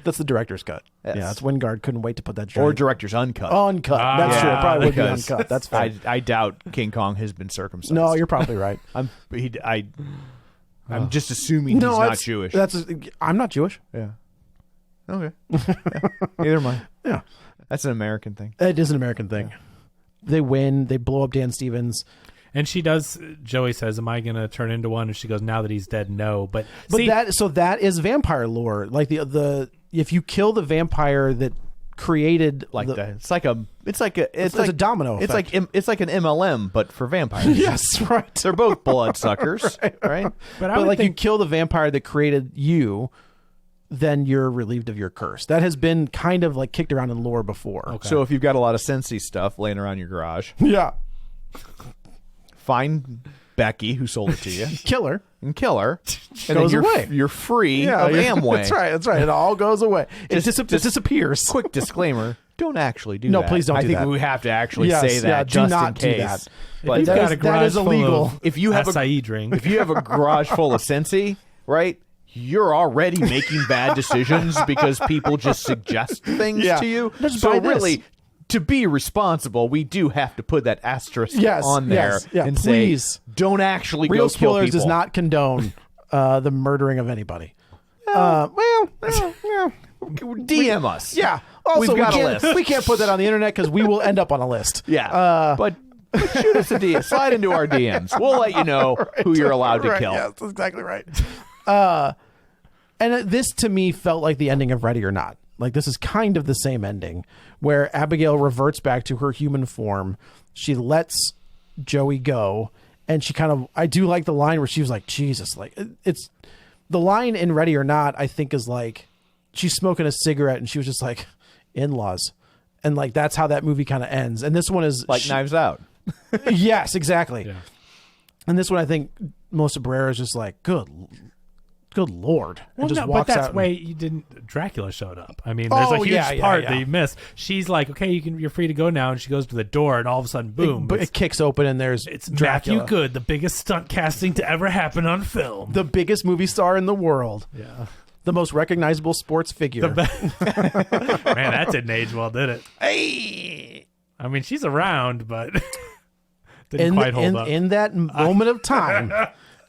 That's the director's cut. Yes. Yeah, that's Wingard couldn't wait to put that. or Giant, director's uncut. uncut. That's Ah, true. It probably would be because uncut. That's fine. I doubt King Kong has been circumcised. No, you're probably right. I'm just assuming he's not that's- Jewish. I'm not Jewish. Yeah. Okay. Yeah. Neither am I. Yeah, That's an American thing. it is an American thing. They win. They blow up Dan Stevens. And she does. Joey says, "Am I going to turn into one?" And she goes, "Now that he's dead, no." But see, that is vampire lore. Like the if you kill the vampire that created That. It's like a domino It's effect. it's like an MLM, but for vampires. Yes, right. They're both bloodsuckers, right? but I But would like you think kill the vampire that created you, then you're relieved of your curse. That has been kind of like kicked around in lore before. Okay. So if you've got a lot of Scentsy stuff laying around your garage, Yeah. find Becky, who sold it to you, Kill her. and kill her. And Goes then away. You're free of Amway. That's right. That's right. It all goes away. It disappears. Quick disclaimer: don't actually do No, that. please don't I do think that. we have to actually Yes, say that yeah, do just not in do case. that. But You've that got is- a that garage is illegal. full of if you have acai drink. if you have a garage full of Scentsy, right? You're already making bad decisions because people just suggest things Yeah. to you. Just So buy this. really, to be responsible, we do have to put that asterisk Yes, on there yes, yeah, and please. say, don't actually Real go kill spoilers people. does not condone the murdering of anybody. DM us. Yeah. Also, We've got we a can't, list. we can't put that on the internet because we will end up on a list. Yeah. But shoot us a DM. Slide into our DMs. We'll let you know who you're allowed to Right, kill. yes, that's exactly right. And this to me felt like the ending of Ready or Not. Like this is kind of the same ending where Abigail reverts back to her human form. She lets Joey go, and she kind of, I do like the line where she was like, Jesus, like it's the line in Ready or Not, I think is like, she's smoking a cigarette and she was just like, in-laws. And like, that's how that movie kind of ends. And this one is Like Knives Out. Yes, exactly. Yeah. And this one, I think Melissa Barrera is just like, good Lord. Well, and just no, but walks that's out and- why you didn't. Dracula showed up. I mean, there's a huge part that you missed. She's like, okay, you're free to go now, and she goes to the door, and all of a sudden, boom! But it kicks open and there's It's Dracula. Matthew Good, the biggest stunt casting to ever happen on film. The biggest movie star in the world. Yeah, The most recognizable sports figure. man, that didn't age well, did it? Hey. I mean, she's around, but didn't quite hold up. In that moment of time,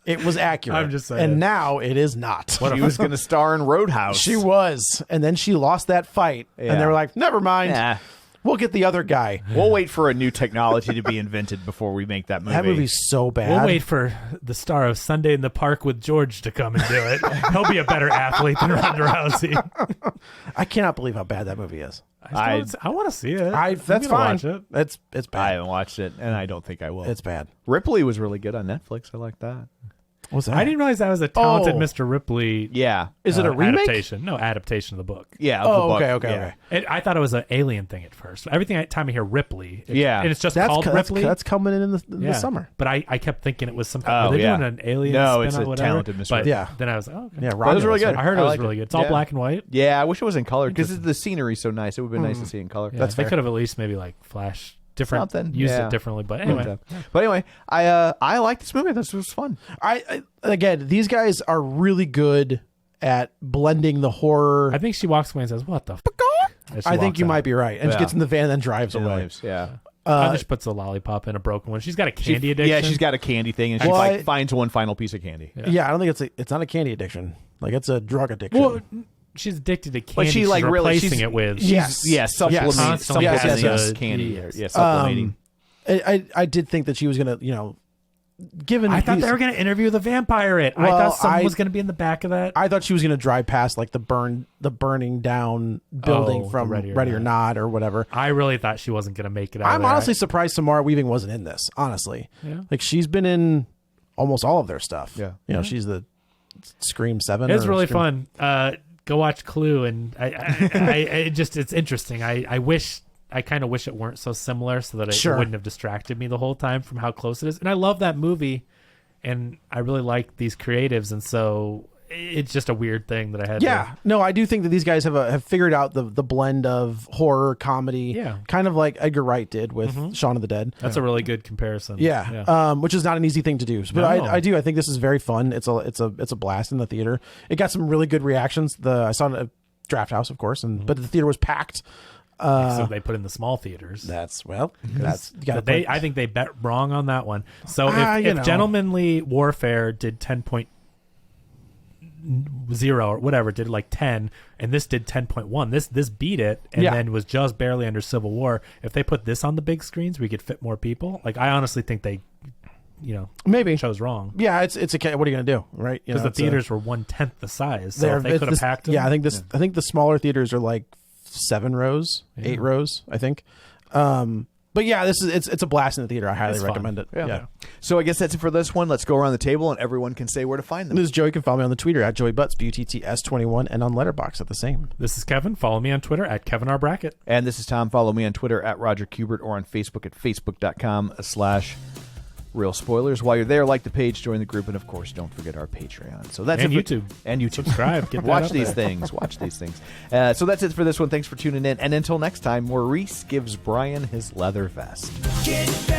it was accurate. I'm just saying. And now it is not. She was going to star in Roadhouse. She was. And then she lost that fight. Yeah. And they were like, never mind. Nah. We'll get the other guy. We'll wait for a new technology to be invented before we make that movie. That movie's so bad. We'll wait for the star of Sunday in the Park with George to come and do it. He'll be a better athlete than Ronda Rousey. I cannot believe how bad that movie is. I want to see it. That's I'm gonna fine. Watch it. It's I bad. haven't watched it, and I don't think I will. It's bad. Ripley was really good on Netflix. I like that. What's that? I didn't realize that was a talented Oh. Mr. Ripley. Yeah. Is it a remake? Adaptation? No, adaptation of the book. Yeah. of Oh, the book. okay. Yeah. I thought it was an alien thing at first. Every time I hear Ripley, Yeah. and it's just That's called Ripley. That's coming in the Yeah. summer. But I kept thinking it was some kind Oh, of, they're yeah. doing an alien No, it's spin-off, a whatever. talented Mr. But Ripley. Yeah. then I was like, oh, okay. Yeah, That was really Romulus, good. right? I heard I it was liked really it. good. It's all Yeah. black and white. Yeah, I wish it was in color because the scenery's so nice. It would have been nice to see in color. Yeah, they fair. could have at least maybe like flash different, Something, used yeah. it differently. But anyway, But anyway, I like this movie. This was fun. I again, these guys are really good at blending the horror. I think she walks away and says, "What the?" I think you might be right. And she Yeah. gets in the van and then drives away. Yeah. I just puts a lollipop in a broken one. She's got a candy addiction. Yeah, she's got a candy thing, and she Well, like I- finds one final piece of candy. Yeah, I don't think it's not a candy addiction. Like it's a drug addiction. Well, she's addicted to candy. But she she's like really replacing it with. Yes. Yeah, supplementing, Constantly supplementing yes. candy. Yes. Yeah, supplementing. I did think that she was gonna, given I thought these- they were going to interview the vampire. I Well, thought someone I- was going to be in the back of that. I thought she was gonna drive past like the burning down building Oh, from the Ready or Not or whatever. I really thought she wasn't going to make it out. I'm of there. honestly surprised Samara Weaving wasn't in this. Honestly, Yeah. like she's been in almost all of their stuff. Yeah. She's the Scream 7. It's or really Scream- fun. Go watch Clue, and it's interesting. I kind of wish it weren't so similar, so that it Sure. wouldn't have distracted me the whole time from how close it is. And I love that movie, and I really like these creatives, and so it's just a weird thing that I had. Yeah, no, I do think that these guys have figured out the blend of horror comedy, Yeah. kind of like Edgar Wright did with Shaun of the Dead. That's a really good comparison. Yeah, which is not an easy thing to do. But No. I think this is very fun. It's a blast in the theater. It got some really good reactions. I saw it at Draft House, of course, but the theater was packed. So they put in the small theaters. That's you gotta But put- I think they bet wrong on that one. So you if know. Gentlemanly Warfare did 10.0 or whatever, did like 10, and this did 10.1, this beat it, and Yeah. then was just barely under Civil War. If they put this on the big screens, we could fit more people. Like, I honestly think they, maybe chose wrong. Yeah, it's a what are you gonna do, right? Because the theaters were 1/10 the size, so if they could have this- packed them. Yeah, I think the smaller theaters are like 7 rows, 8 rows, I think. But yeah, it's a blast in the theater. I highly recommend it. Yeah. So I guess that's it for this one. Let's go around the table and everyone can say where to find them. This is Joey. You can follow me on the Twitter at JoeyButts, BUTTS21, and on Letterboxd at the same. This is Kevin. Follow me on Twitter at KevinRBrackett. And this is Tom. Follow me on Twitter at Roger Kubert or on Facebook at facebook.com/Real Spoilers. While you're there, like the page, join the group, and of course, don't forget our Patreon. So that's and it YouTube. And YouTube. Subscribe. Get that Watch up these there. things. Watch these things. So that's it for this one. Thanks for tuning in. And until next time, Maurice gives Brian his leather vest. Get back.